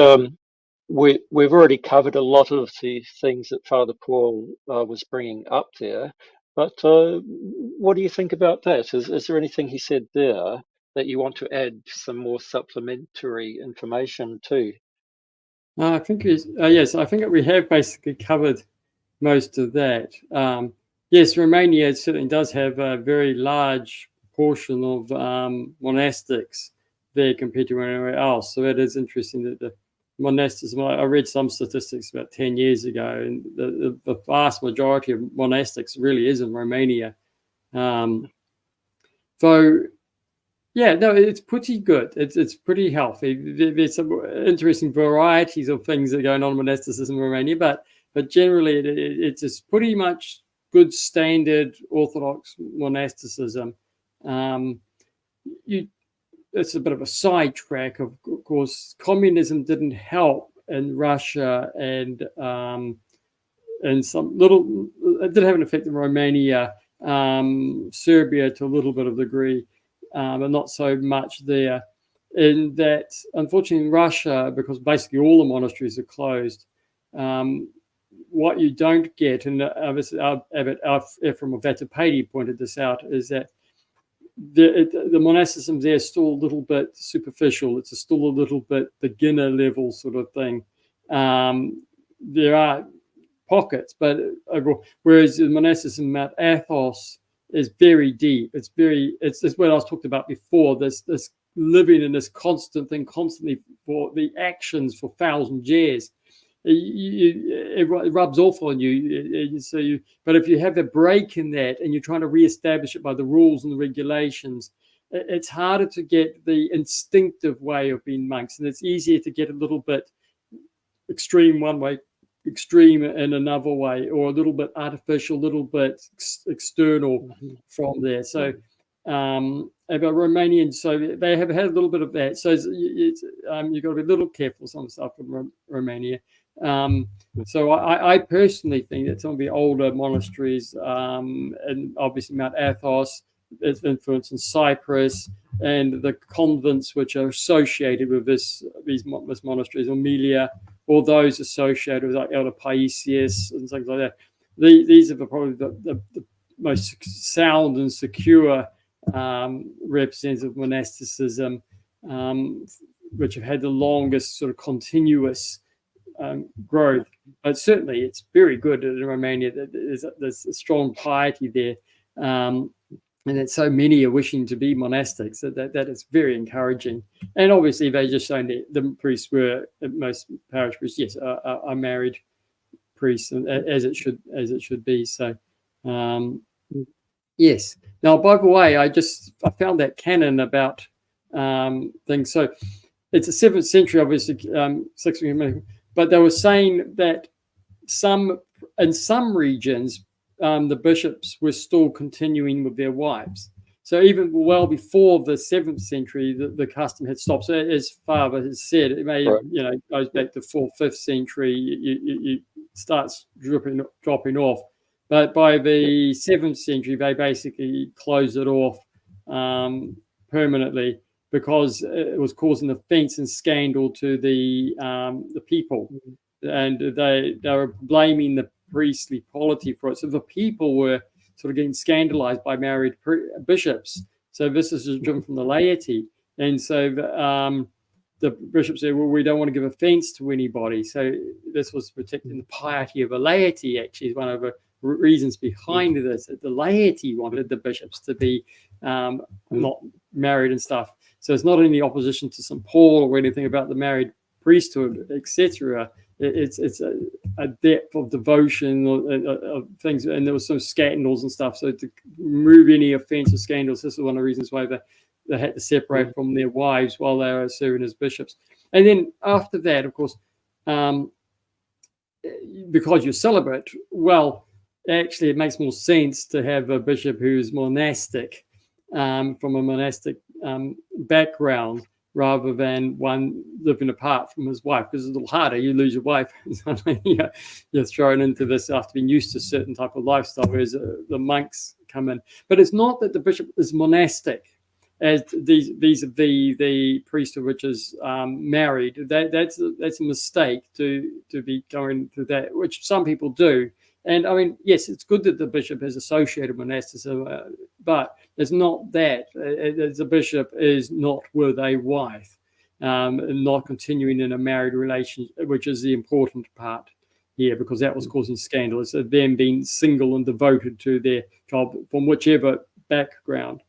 we've already covered a lot of the things that Father Paul was bringing up there. But what do you think about that? Is there anything he said there that you want to add some more supplementary information to? I think yes, I think that we have basically covered most of that. Yes, Romania certainly does have a very large portion of monastics there compared to anywhere else. So it is interesting that the monasticism, I read some statistics about 10 years ago, and the vast majority of monastics really is in Romania. So yeah, no, it's pretty good. It's pretty healthy. There's some interesting varieties of things that are going on in monasticism in Romania, but generally it's just pretty much good standard Orthodox monasticism. It's a bit of a sidetrack. Of course, communism didn't help in Russia, and some little, it did have an effect in Romania, Serbia to a little bit of degree. But not so much there. In that, unfortunately, in Russia, because basically all the monasteries are closed, what you don't get, and obviously Abbot Ephraim of Vatopedi pointed this out, is that the monasticism there is still a little bit superficial. It's still a little bit beginner level sort of thing. There are pockets, but whereas the monasticism Mount Athos is very deep. It's what I was talking about before. This living in this constant thing, constantly for the actions for 1,000 years. It rubs off on you. But if you have a break in that and you're trying to reestablish it by the rules and the regulations, it's harder to get the instinctive way of being monks, and it's easier to get a little bit extreme one way, extreme in another way, or a little bit artificial, a little bit external from there. So about Romanians, so they have had a little bit of that. So you've got to be a little careful some stuff from Romania. So I personally think that some of the older monasteries, and obviously Mount Athos, its influence in Cyprus, and the convents which are associated with this monasteries, Amelia, or those associated with like Elder Paisius and things like that. These are probably the most sound and secure representatives of monasticism, which have had the longest sort of continuous growth. But certainly it's very good in Romania. There's a strong piety there. And that so many are wishing to be monastics, that is very encouraging. And obviously, they just shown that the priests were, most parish priests, yes, are married priests, as it should be. So, yes. Now, by the way, I found that canon about things. So, it's a 7th century, obviously, 6th, but they were saying that in some regions, the bishops were still continuing with their wives. So even well before the 7th century, the custom had stopped. So as Father has said, it may goes back to 4th, 5th century. You starts dropping off, but by the 7th century, they basically closed it off permanently because it was causing offence and scandal to the people, and they were blaming priestly polity for it. So the people were sort of getting scandalized by married bishops. So this is driven from the laity. And so the bishop said, well, we don't want to give offense to anybody. So this was protecting the piety of the laity, actually, is one of the reasons behind this. That the laity wanted the bishops to be not married and stuff. So it's not any opposition to St. Paul or anything about the married priesthood, etc. It's a depth of devotion of things, and there was some scandals and stuff. So to remove any offense or scandals, this is one of the reasons why they had to separate from their wives while they were serving as bishops. And then after that, of course, because you're celibate, well, actually it makes more sense to have a bishop who's monastic, from a monastic background, rather than one living apart from his wife, because it's a little harder. You lose your wife, you're thrown into this after being used to a certain type of lifestyle, whereas the monks come in. But it's not that the bishop is monastic, as the priesthood which is married. That's a mistake to be going through that, which some people do. And I mean, yes, it's good that the bishop has associated monasticism, but it's not that. The bishop is not with a wife, not continuing in a married relationship, which is the important part here, because that was causing scandal. It's them being single and devoted to their job from whichever background.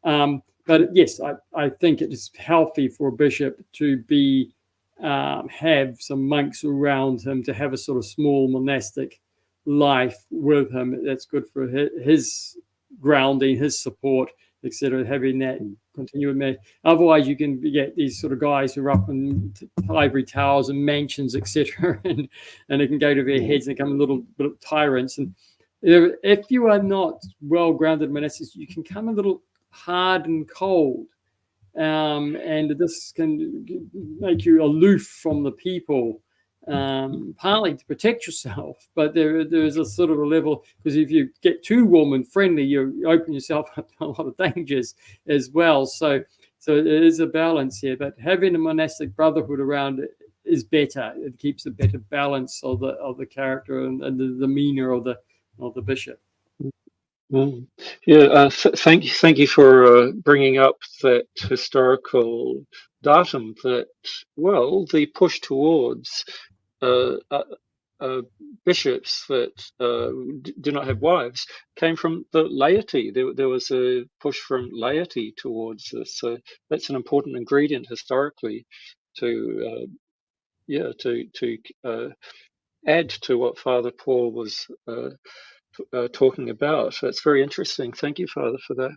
But yes, I think it is healthy for a bishop to be have some monks around him, to have a sort of small monastic life with him. That's good for his grounding, his support, etc. Having that continuum. Otherwise, you can get these sort of guys who are up in ivory towers and mansions, etc., and they can go to their heads and become a little bit of tyrants. And if you are not well grounded monastics, you can come a little hard and cold, and this can make you aloof from the people, partly to protect yourself, but there is a sort of a level, because if you get too warm and friendly, you open yourself up to a lot of dangers as well. So it is a balance here, but having a monastic brotherhood around it is better. It keeps a better balance of the character and the demeanor of the bishop. Yeah, thank you for bringing up that historical datum. That, well, the push towards bishops that do not have wives came from the laity. There was a push from laity towards this. So that's an important ingredient historically to add to what Father Paul was talking about. So it's very interesting. Thank you, Father, for that.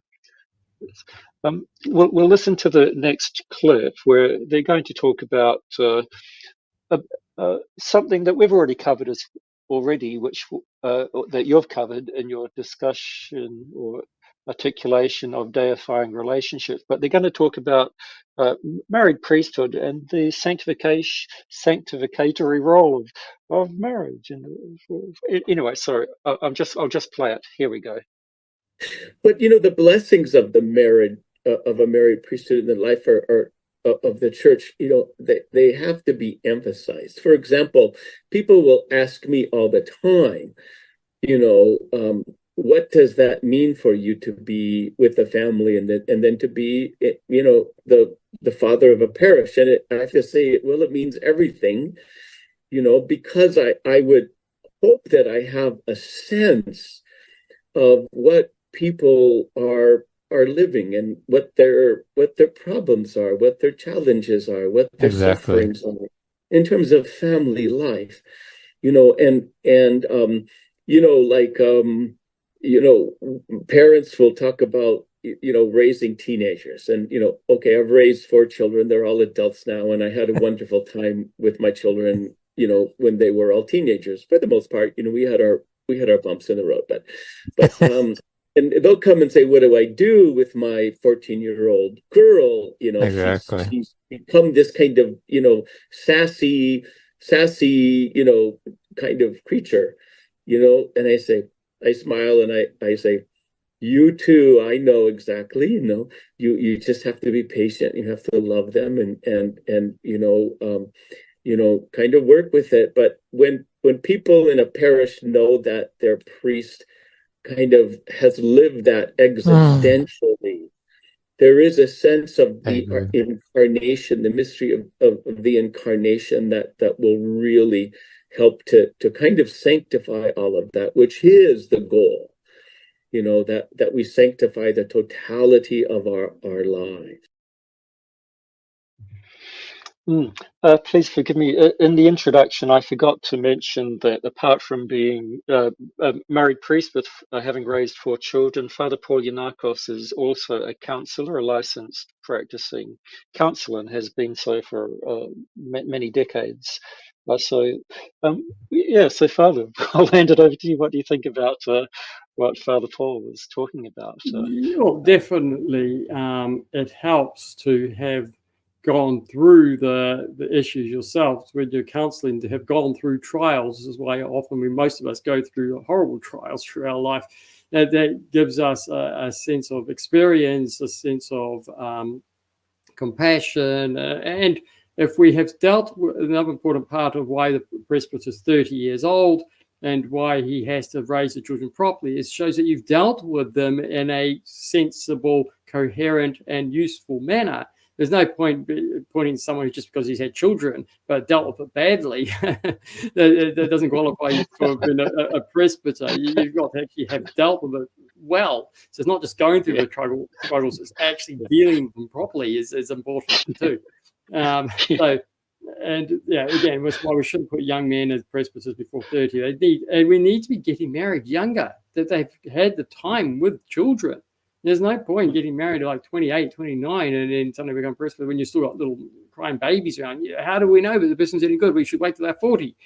We'll listen to the next clip where they're going to talk about something that we've already covered already, which that you've covered in your discussion or articulation of deifying relationships. But they're going to talk about married priesthood and the sanctificatory role of marriage. And anyway, sorry, I'll just play it. Here we go. But the blessings of of a married priesthood in the life are of the church. They have to be emphasized. For example, people will ask me all the time, what does that mean for you to be with a family and then to be, the father of a parish? And I have to say, well, it means everything, because I would hope that I have a sense of what people are living and what their problems are, what their challenges are, what their sufferings are in terms of family life, parents will talk about raising teenagers, and okay, I've raised 4 children, they're all adults now, and I had a wonderful time with my children when they were all teenagers. For the most part, we had our bumps in the road, but and they'll come and say, what do I do with my 14-year-old girl? Exactly. She's become this kind of, sassy, kind of creature, and I smile and I say, you too, I know exactly, you just have to be patient. You have to love them and kind of work with it. But when people in a parish know that their priest kind of has lived that existentially, there is a sense of the incarnation, the mystery of the incarnation that will really help to kind of sanctify all of that, which is the goal, that we sanctify the totality of our lives. Please forgive me. In the introduction, I forgot to mention that apart from being a married priest with having raised 4 children, Father Paul Yanakos is also a counselor, a licensed practicing counselor, and has been so for many decades. So Father, I'll hand it over to you. What do you think about what Father Paul was talking about? Definitely, it helps to have gone through the issues yourself when you're counseling, to have gone through trials. This is why often most of us go through horrible trials through our life. That gives us a sense of experience, a sense of compassion, and if we have dealt with another important part of why the presbyter is 30 years old and why he has to raise the children properly, it shows that you've dealt with them in a sensible, coherent, and useful manner. There's no point pointing someone who just because he's had children but dealt with it badly that doesn't qualify you for being a presbyter. You've got to actually have dealt with it well. So it's not just going through the struggles; it's actually dealing with them properly is important too. Again, that's why we shouldn't put young men as presbyters before 30. We need to be getting married younger, that they've had the time with children. There's no point getting married at like 28, 29 and then suddenly become presbyter when you've still got little crying babies around. How do we know that the person's any good? We should wait till they're 40.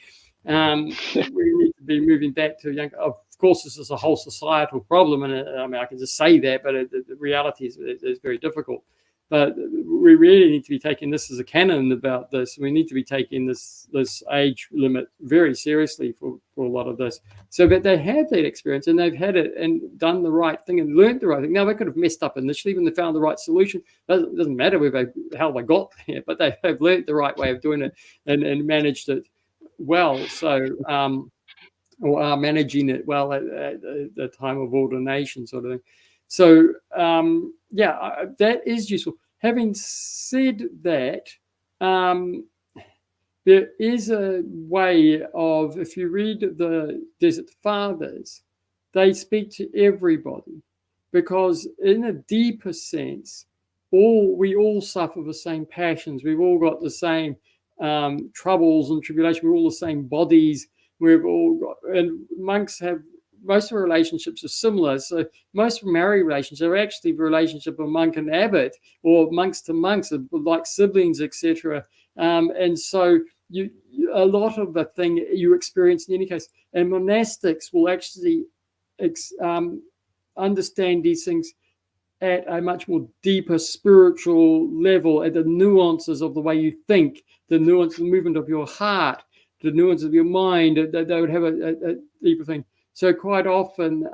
We need to be moving back to younger. Of course, this is a whole societal problem, and I can just say that, but the reality is very difficult. But we really need to be taking this as a canon about this. We need to be taking this age limit very seriously for a lot of this. So that they had that experience and they've had it and done the right thing and learned the right thing. Now, they could have messed up initially when they found the right solution. It doesn't matter how they got there, but they have learned the right way of doing it and managed it well. So, or are managing it well at the time of ordination, sort of thing. So, that is useful. Having said that, there is a way of, if you read the Desert Fathers, they speak to everybody because in a deeper sense, we all suffer the same passions. We've all got the same troubles and tribulations. We're all the same bodies. And monks have, most of our relationships are similar. So most married relationships are actually the relationship of monk and abbot, or monks to monks, like siblings, etc. And so a lot of the thing you experience in any case. And monastics will actually understand these things at a much more deeper spiritual level, at the nuances of the way you think, the nuance, the movement of your heart, the nuance of your mind. They would have a deeper thing. So quite often,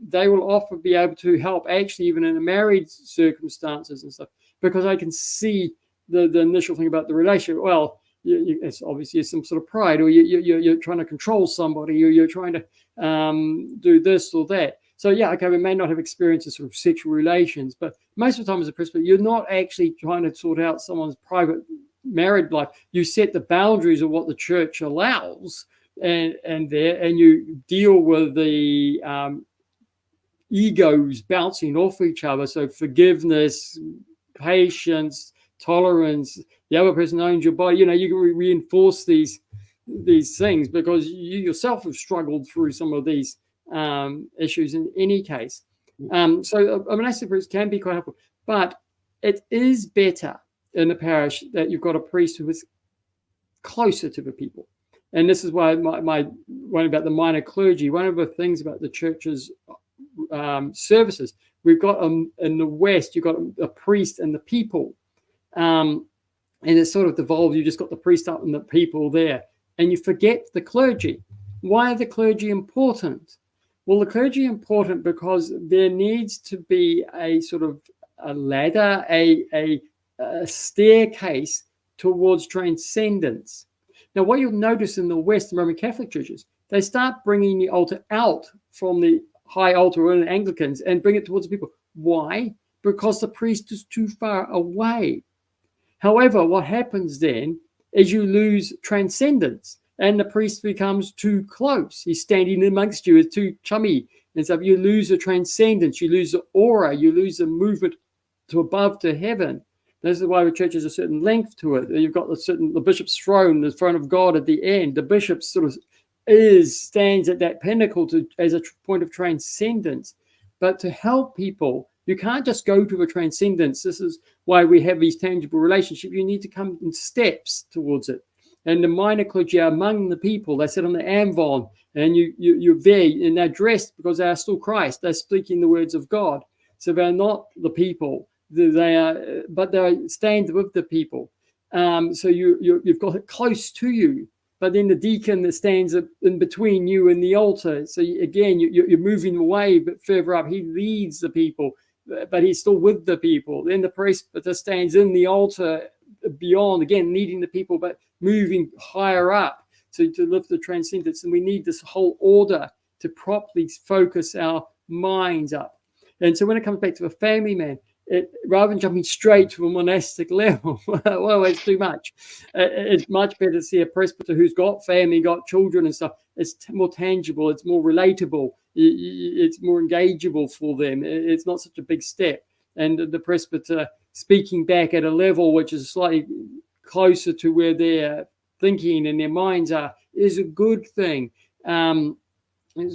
they will often be able to help, actually, even in a married circumstances and stuff, because I can see the initial thing about the relationship. Well, it's obviously some sort of pride, or you're trying to control somebody, or you're trying to do this or that. So we may not have experienced sort of sexual relations, but most of the time as a presbyter, you're not actually trying to sort out someone's private married life. You set the boundaries of what the church allows, and you deal with the egos bouncing off each other. So forgiveness, patience, tolerance. The other person owns your body. You can reinforce these things because you yourself have struggled through some of these issues in any case. So a monastic priest can be quite helpful, but it is better in the parish that you've got a priest who is closer to the people. And this is why my one about the minor clergy, one of the things about the church's services, we've got in the West, you've got a priest and the people. And it's sort of devolved. You just got the priest up and the people there. And you forget the clergy. Why are the clergy important? Well, the clergy are important because there needs to be a sort of a ladder, a staircase towards transcendence. Now, what you'll notice in the West Roman Catholic churches, they start bringing the altar out from the high altar in the Anglicans and bring it towards the people. Why? Because the priest is too far away. However, what happens then is you lose transcendence and the priest becomes too close. He's standing amongst you, it's too chummy. And so you lose the transcendence, you lose the aura, you lose the movement to above, to heaven. This is why the church has a certain length to it. You've got the bishop's throne, the throne of God at the end. The bishop sort of stands at that pinnacle as a point of transcendence. But to help people, you can't just go to a transcendence. This is why we have these tangible relationships. You need to come in steps towards it. And the minor clergy are among the people. They sit on the anvon, and you're there, and they're dressed because they are still Christ. They're speaking the words of God. So they're not the people. They are, but they stand with the people. So you've got it close to you. But then the deacon that stands in between you and the altar. So again, you're moving away, but further up, he leads the people, but he's still with the people. Then the presbyter stands in the altar beyond, again, leading the people, but moving higher up to lift the transcendence. And we need this whole order to properly focus our minds up. And so when it comes back to the family man, rather than jumping straight to a monastic level, well, it's too much. It's much better to see a presbyter who's got family, got children and stuff. It's more tangible, it's more relatable, it's more engageable for them. It's not such a big step. And the presbyter speaking back at a level which is slightly closer to where their thinking and their minds are is a good thing.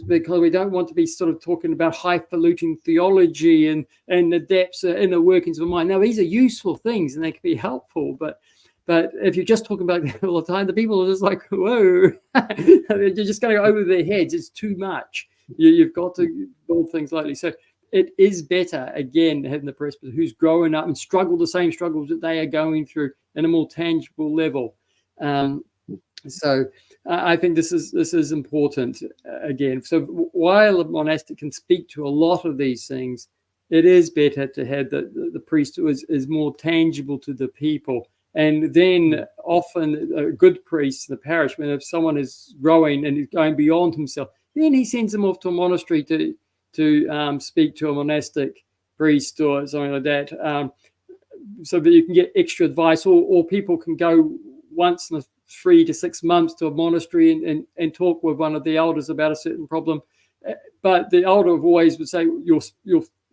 Because we don't want to be sort of talking about highfalutin theology and the depths and the workings of the mind. Now, these are useful things and they can be helpful, but if you're just talking about that all the time, the people are just like, whoa, you're just going to go over their heads. It's too much. You've got to build things lightly. So it is better, again, having the presbyter who's growing up and struggled the same struggles that they are going through in a more tangible level. So I think this is important again. So while a monastic can speak to a lot of these things, it is better to have the priest who is more tangible to the people. And then often a good priest in the parish, when if someone is growing and is going beyond himself, then he sends them off to a monastery to speak to a monastic priest or something like that, so that you can get extra advice, or people can go once in 3 to 6 months to a monastery and talk with one of the elders about a certain problem. But the elder always would say,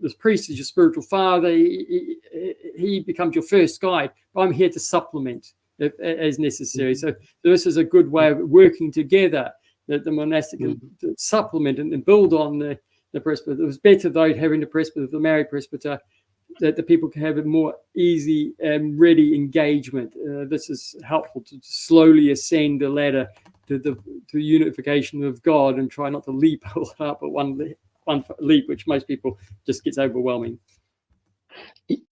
this priest is your spiritual father. He becomes your first guide. I'm here to supplement as necessary. So this is a good way of working together, that the monastic can supplement and build on the presbyter. It was better, though, having the presbyter, the married presbyter, that the people can have a more easy and ready engagement. This is helpful to slowly ascend the ladder to unification of God and try not to leap up at one leap, which most people just gets overwhelming.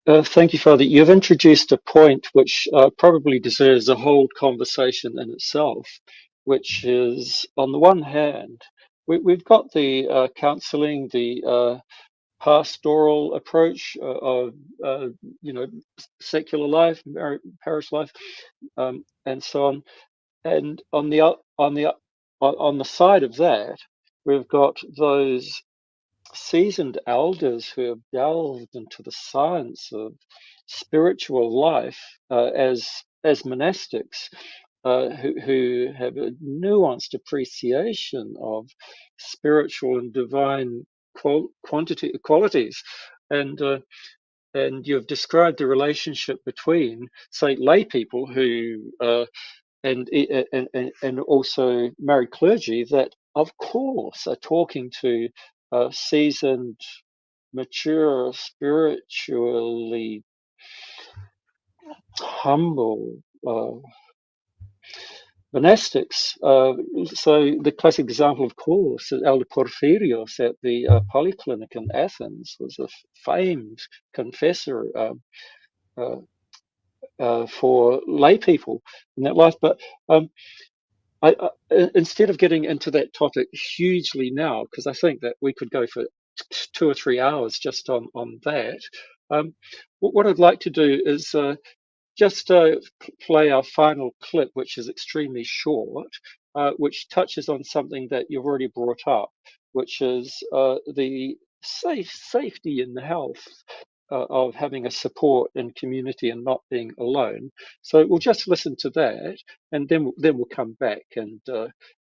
Thank you, Father. You've introduced a point which probably deserves a whole conversation in itself, which is, on the one hand, we've got the counselling, the pastoral approach of secular life, parish life, and so on. And on the side of that, we've got those seasoned elders who have delved into the science of spiritual life as monastics, who have a nuanced appreciation of spiritual and divine qualities, and you've described the relationship between, say, lay people who and also married clergy that, of course, are talking to seasoned, mature, spiritually humble monastics. So the classic example, of course, is Elder Porphyrios at the Polyclinic in Athens was a famed confessor for lay people in that life. But I, instead of getting into that topic hugely now, because I think that we could go for 2 or 3 hours just on that, what I'd like to do is just play our final clip, which is extremely short, which touches on something that you've already brought up, which is the safety and health of having a support and community and not being alone. So we'll just listen to that, and then we'll come back and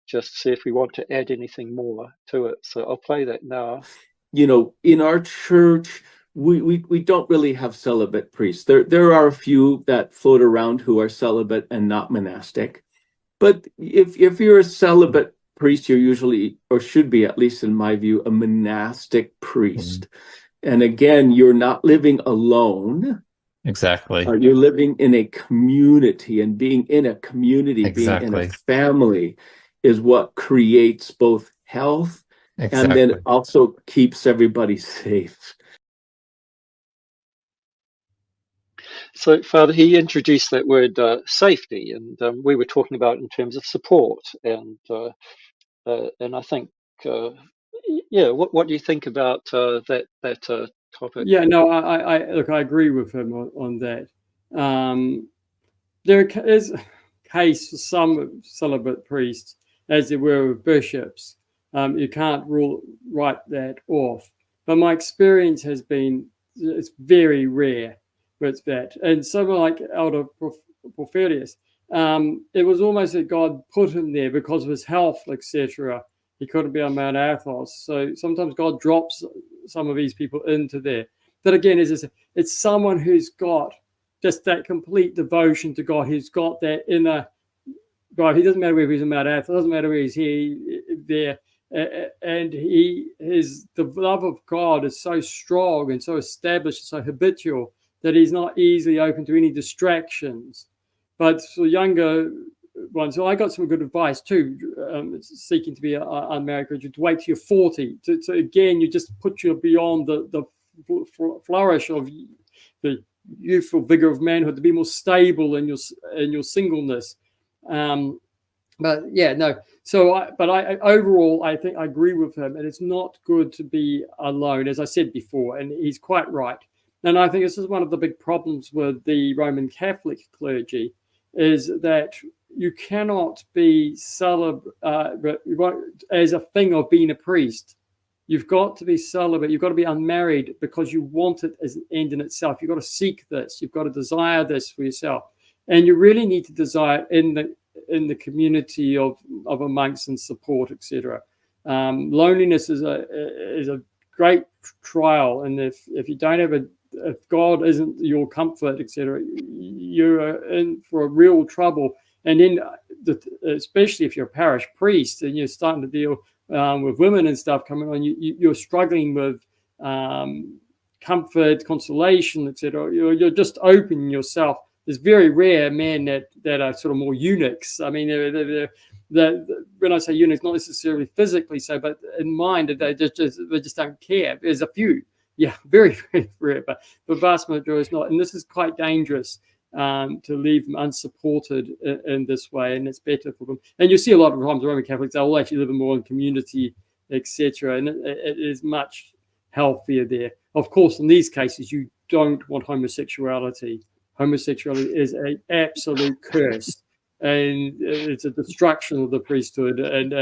just see if we want to add anything more to it. So I'll play that now. In our church, we don't really have celibate priests. There are a few that float around who are celibate and not monastic. But if you're a celibate priest, you're usually, or should be, at least in my view, a monastic priest. Mm-hmm. And again, you're not living alone. Exactly. You're living in a community, and being in a community, exactly. being in a family is what creates both health and then also keeps everybody safe. So, Father, he introduced that word safety, and we were talking about it in terms of support, and I think, what do you think about that topic? Yeah, no, I look, I agree with him on that. There is a case for some celibate priests, as there were with bishops. You can't write that off. But my experience has been it's very rare with that. And someone like Elder Porphyrius, it was almost that God put him there because of his health, etc. He couldn't be on Mount Athos. So sometimes God drops some of these people into there. But again, it's someone who's got just that complete devotion to God. He's got that inner God. He doesn't matter whether he's in Mount Athos, doesn't matter where he's there. And the love of God is so strong and so established, so habitual, that he's not easily open to any distractions. But for younger ones, so I got some good advice too, seeking to be unmarried, to wait till you're 40. So again, you just put you beyond the flourish of the youthful vigor of manhood, to be more stable in your singleness. But yeah, no. So, overall, I think I agree with him, and it's not good to be alone, as I said before, and he's quite right. And I think this is one of the big problems with the Roman Catholic clergy, is that you cannot be celibate as a thing of being a priest. You've got to be celibate. You've got to be unmarried because you want it as an end in itself. You've got to seek this. You've got to desire this for yourself, and you really need to desire in the community of monks and support, etc. Loneliness is a great trial, and if you don't have if God isn't your comfort, etc., you're in for a real trouble. And then, especially if you're a parish priest and you're starting to deal with women and stuff coming on, you're struggling with comfort, consolation, etc. You're just opening yourself. There's very rare men that are sort of more eunuchs. I mean, when I say eunuchs, not necessarily physically so, but in mind, they just don't care. There's a few, yeah, very, very rare, but the vast majority is not. And this is quite dangerous to leave them unsupported in this way, and it's better for them. And you see a lot of times Roman Catholics, they will actually live more in community, etc., and it is much healthier there. Of course, in these cases, you don't want homosexuality. Homosexuality is an absolute curse, and it's a destruction of the priesthood. And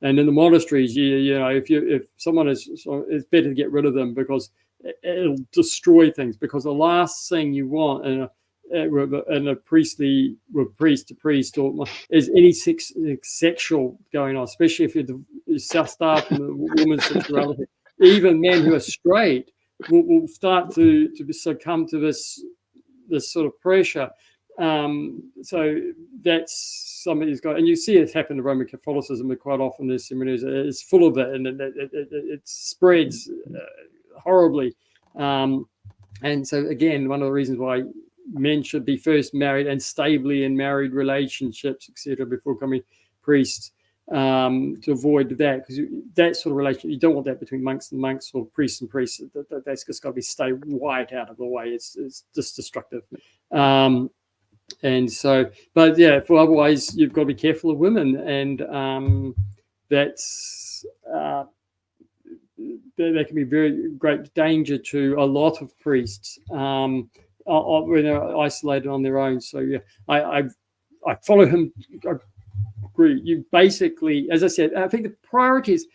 in the monasteries, if someone it's better to get rid of them, because it'll destroy things. Because the last thing you want in a priestly, with priest to priest, or is any sexual going on, especially if you're starved from the woman's sexuality. Even men who are straight will start to succumb to this sort of pressure. So that's something he's got, and you see it happen to Roman Catholicism quite often. There's seminaries, it's full of it, and it spreads horribly. And so again, one of the reasons why men should be first married and stably in married relationships, etc., before becoming priests, to avoid that, because that sort of relationship, you don't want that between monks and monks or priests and priests. That's just got to stay right out of the way. It's just destructive. And so, but yeah, for otherwise you've got to be careful of women, and that's that can be very great danger to a lot of priests. when they're isolated on their own. So yeah, I follow him. I agree. You basically, as I said, I think the priority is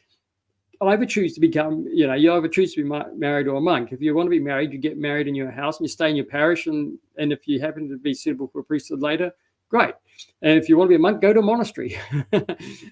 either choose to become, you either choose to be married or a monk. If you want to be married, you get married in your house and you stay in your parish. And if you happen to be suitable for a priesthood later, great. And if you want to be a monk, go to a monastery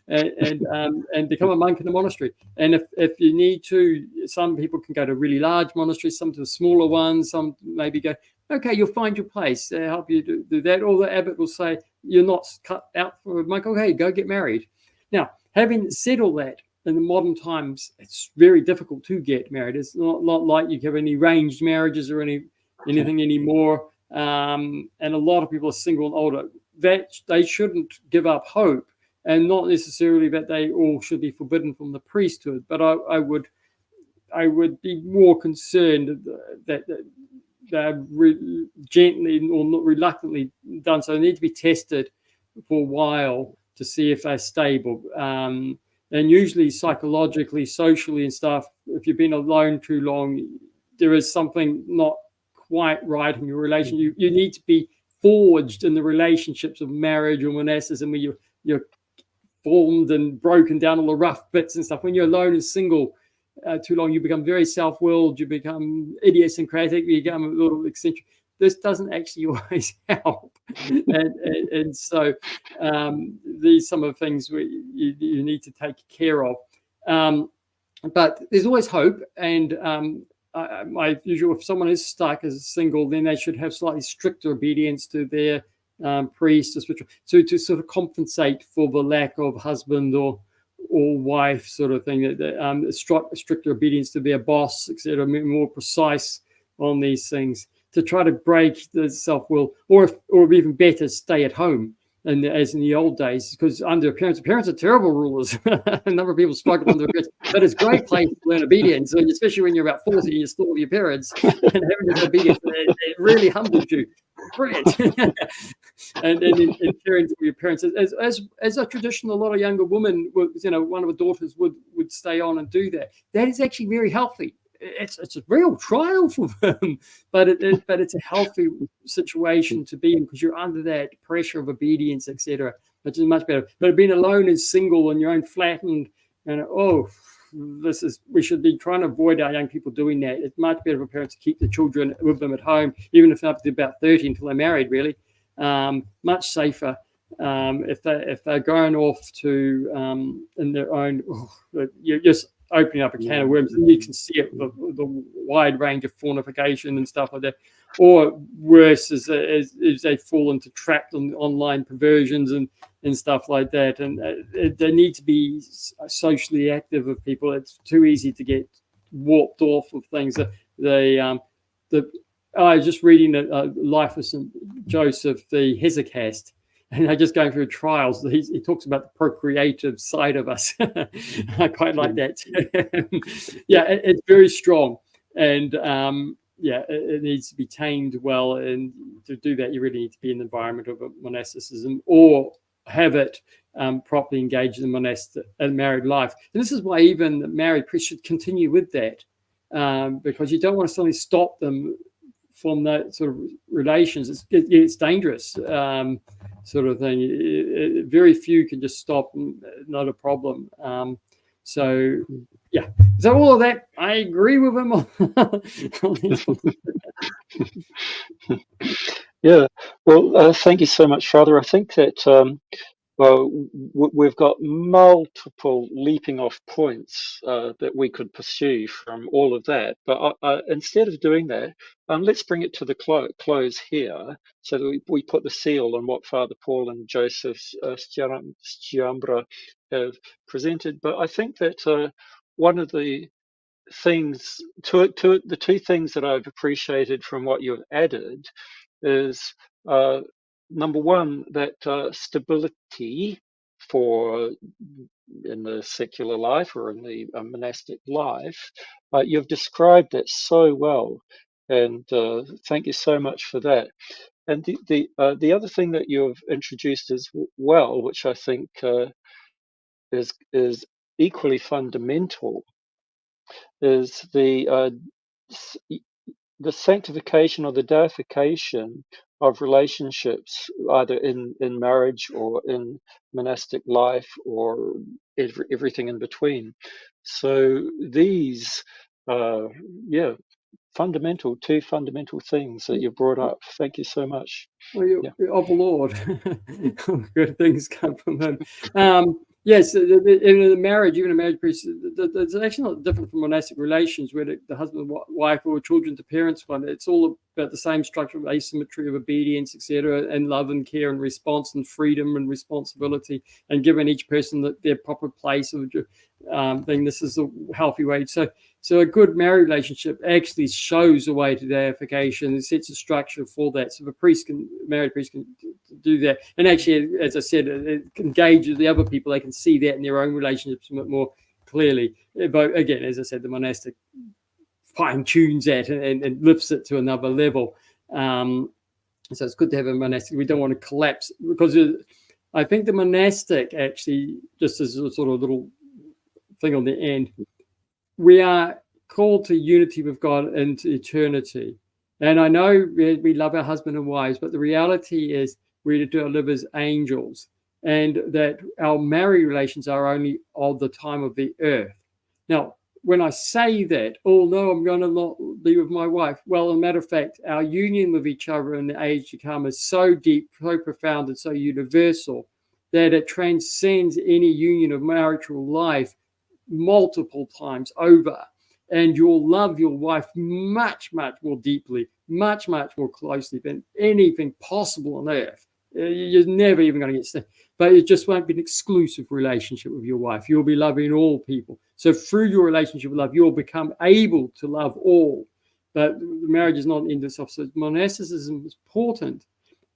and become a monk in a monastery. And if you need to, some people can go to really large monasteries, some to smaller ones, some maybe go, okay, you'll find your place. They'll help you do that. Or the abbot will say, you're not cut out for a monk. Okay, go get married. Now, having said all that, in the modern times, it's very difficult to get married. It's not like you have any arranged marriages or anything anymore. And a lot of people are single and older. That they shouldn't give up hope, and not necessarily that they all should be forbidden from the priesthood. But I would be more concerned that they're gently or not reluctantly done. So they need to be tested for a while to see if they're stable. And usually psychologically, socially and stuff, if you've been alone too long, there is something not quite right in your relation. You need to be forged in the relationships of marriage or monasticism where you're formed and broken down all the rough bits and stuff. When you're alone and single too long, you become very self-willed, you become idiosyncratic, you become a little eccentric. This doesn't actually always help. And so these some of the things you need to take care of. But there's always hope. And my usual, if someone is stuck as single, then they should have slightly stricter obedience to their priest or spiritual, so to sort of compensate for the lack of husband or wife sort of thing. Stricter obedience to their boss, etc. More precise on these things, to try to break the self-will, or even better, stay at home, and as in the old days, because under parents are terrible rulers. A number of people struggle under parents, but it's a great place to learn obedience, especially when you're about 40 and you're still with your parents, and having this obedience, it really humbles you. Brilliant. and in caring for your parents, as a tradition, a lot of younger women, one of the daughters would stay on and do that. That is actually very healthy. It's a real trial for them, but it's a healthy situation to be in, because you're under that pressure of obedience, etc., which is much better. But being alone and single in your own flat, and we should be trying to avoid our young people doing that. It's much better for parents to keep the children with them at home, even if they're up to about 30 until they're married, really. Much safer. If they're going off to in their own, you're just opening up a can of worms, and you can see it, the wide range of fornication and stuff like that. Or worse, as they fall into trapped online perversions and stuff like that. And they need to be socially active with people. It's too easy to get warped off of things. I was just reading the Life of St. Joseph, the Hesychast, and they're just going through trials. He talks about the procreative side of us. I quite like that. Yeah, it's very strong. And it needs to be tamed well. And to do that, you really need to be in the environment of a monasticism, or have it properly engaged in monastic and married life. And this is why even married priests should continue with that, because you don't want to suddenly stop them from that sort of relations. It's dangerous, sort of thing. Very few can just stop, not a problem. So all of that, I agree with him on Yeah. Well, thank you so much, Father. I think that we've got multiple leaping off points that we could pursue from all of that. But instead of doing that, let's bring it to the close here, so that we put the seal on what Father Paul and Joseph Stiambra have presented. But I think that one of the things, the two things that I've appreciated from what you've added is, number one, that stability for in the secular life or in the monastic life. You've described that so well, and thank you so much for that. And the other thing that you've introduced as well, which I think is equally fundamental, is the the sanctification or the deification of relationships, either in marriage or in monastic life or everything in between. So these, yeah, two fundamental things that you brought up. Thank you so much. Well, Yeah. of the Lord, good things come from Him. Yes, in the marriage, even a marriage priest, it's actually not different from monastic relations, where the husband, wife, or children to parents one. It's all about the same structure of asymmetry of obedience, etc., and love and care and response and freedom and responsibility, and giving each person their proper place of thing. This is a healthy way. So a good marriage relationship actually shows a way to deification and sets a structure for that. So the married priest can do that. And actually, as I said, it engages the other people. They can see that in their own relationships more clearly. But again, as I said, the monastic fine tunes that and lifts it to another level. So it's good to have a monastic. We don't want to collapse, because I think the monastic actually, just as a sort of little thing on the end, we are called to unity with God into eternity. And I know we love our husband and wives, but the reality is we're to live as angels, and that our married relations are only of the time of the earth. Now, when I say that, oh no, I'm going to not be with my wife. Well, as a matter of fact, our union with each other in the age to come is so deep, so profound, and so universal that it transcends any union of marital life multiple times over, and you'll love your wife much, much more deeply, much, much more closely than anything possible on earth. You're never even going to get stuck, but it just won't be an exclusive relationship with your wife. You'll be loving all people. So through your relationship with love, you'll become able to love all. But marriage is not an end in itself. So monasticism is important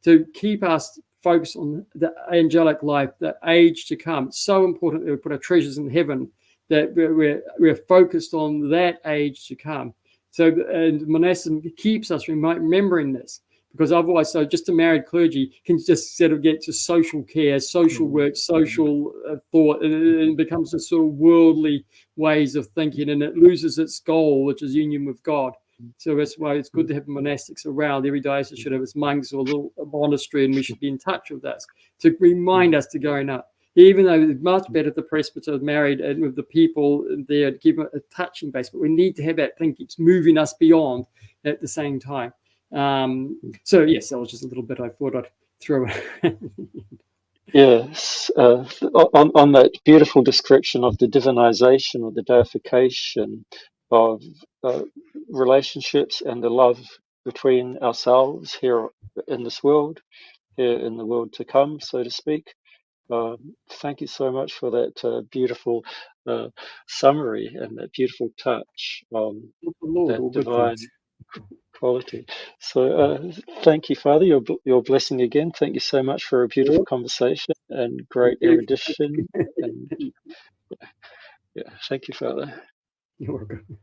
to keep us focused on the angelic life, the age to come. It's so important that we put our treasures in heaven, that we're focused on that age to come. So, and monasticism keeps us remembering this, because otherwise, so just a married clergy can just sort of get to social care, social work, social thought, and it becomes a sort of worldly ways of thinking, and it loses its goal, which is union with God. So that's why it's good to have monastics around. Every diocese should have its monks or a little monastery, and we should be in touch with that to remind us to going up. Even though it's much better the presbyter married and with the people there to give it a touching base, but we need to have that thing keeps moving us beyond at the same time. So yes, that was just a little bit I thought I'd throw in. Yes, on that beautiful description of the divinization or the deification of relationships and the love between ourselves here in this world, here in the world to come, so to speak. Thank you so much for that beautiful summary and that beautiful touch on Lord, that all good divine things. quality. So thank you, Father, your blessing again. Thank you so much for a beautiful conversation and great erudition. And yeah, thank you, Father. You're welcome.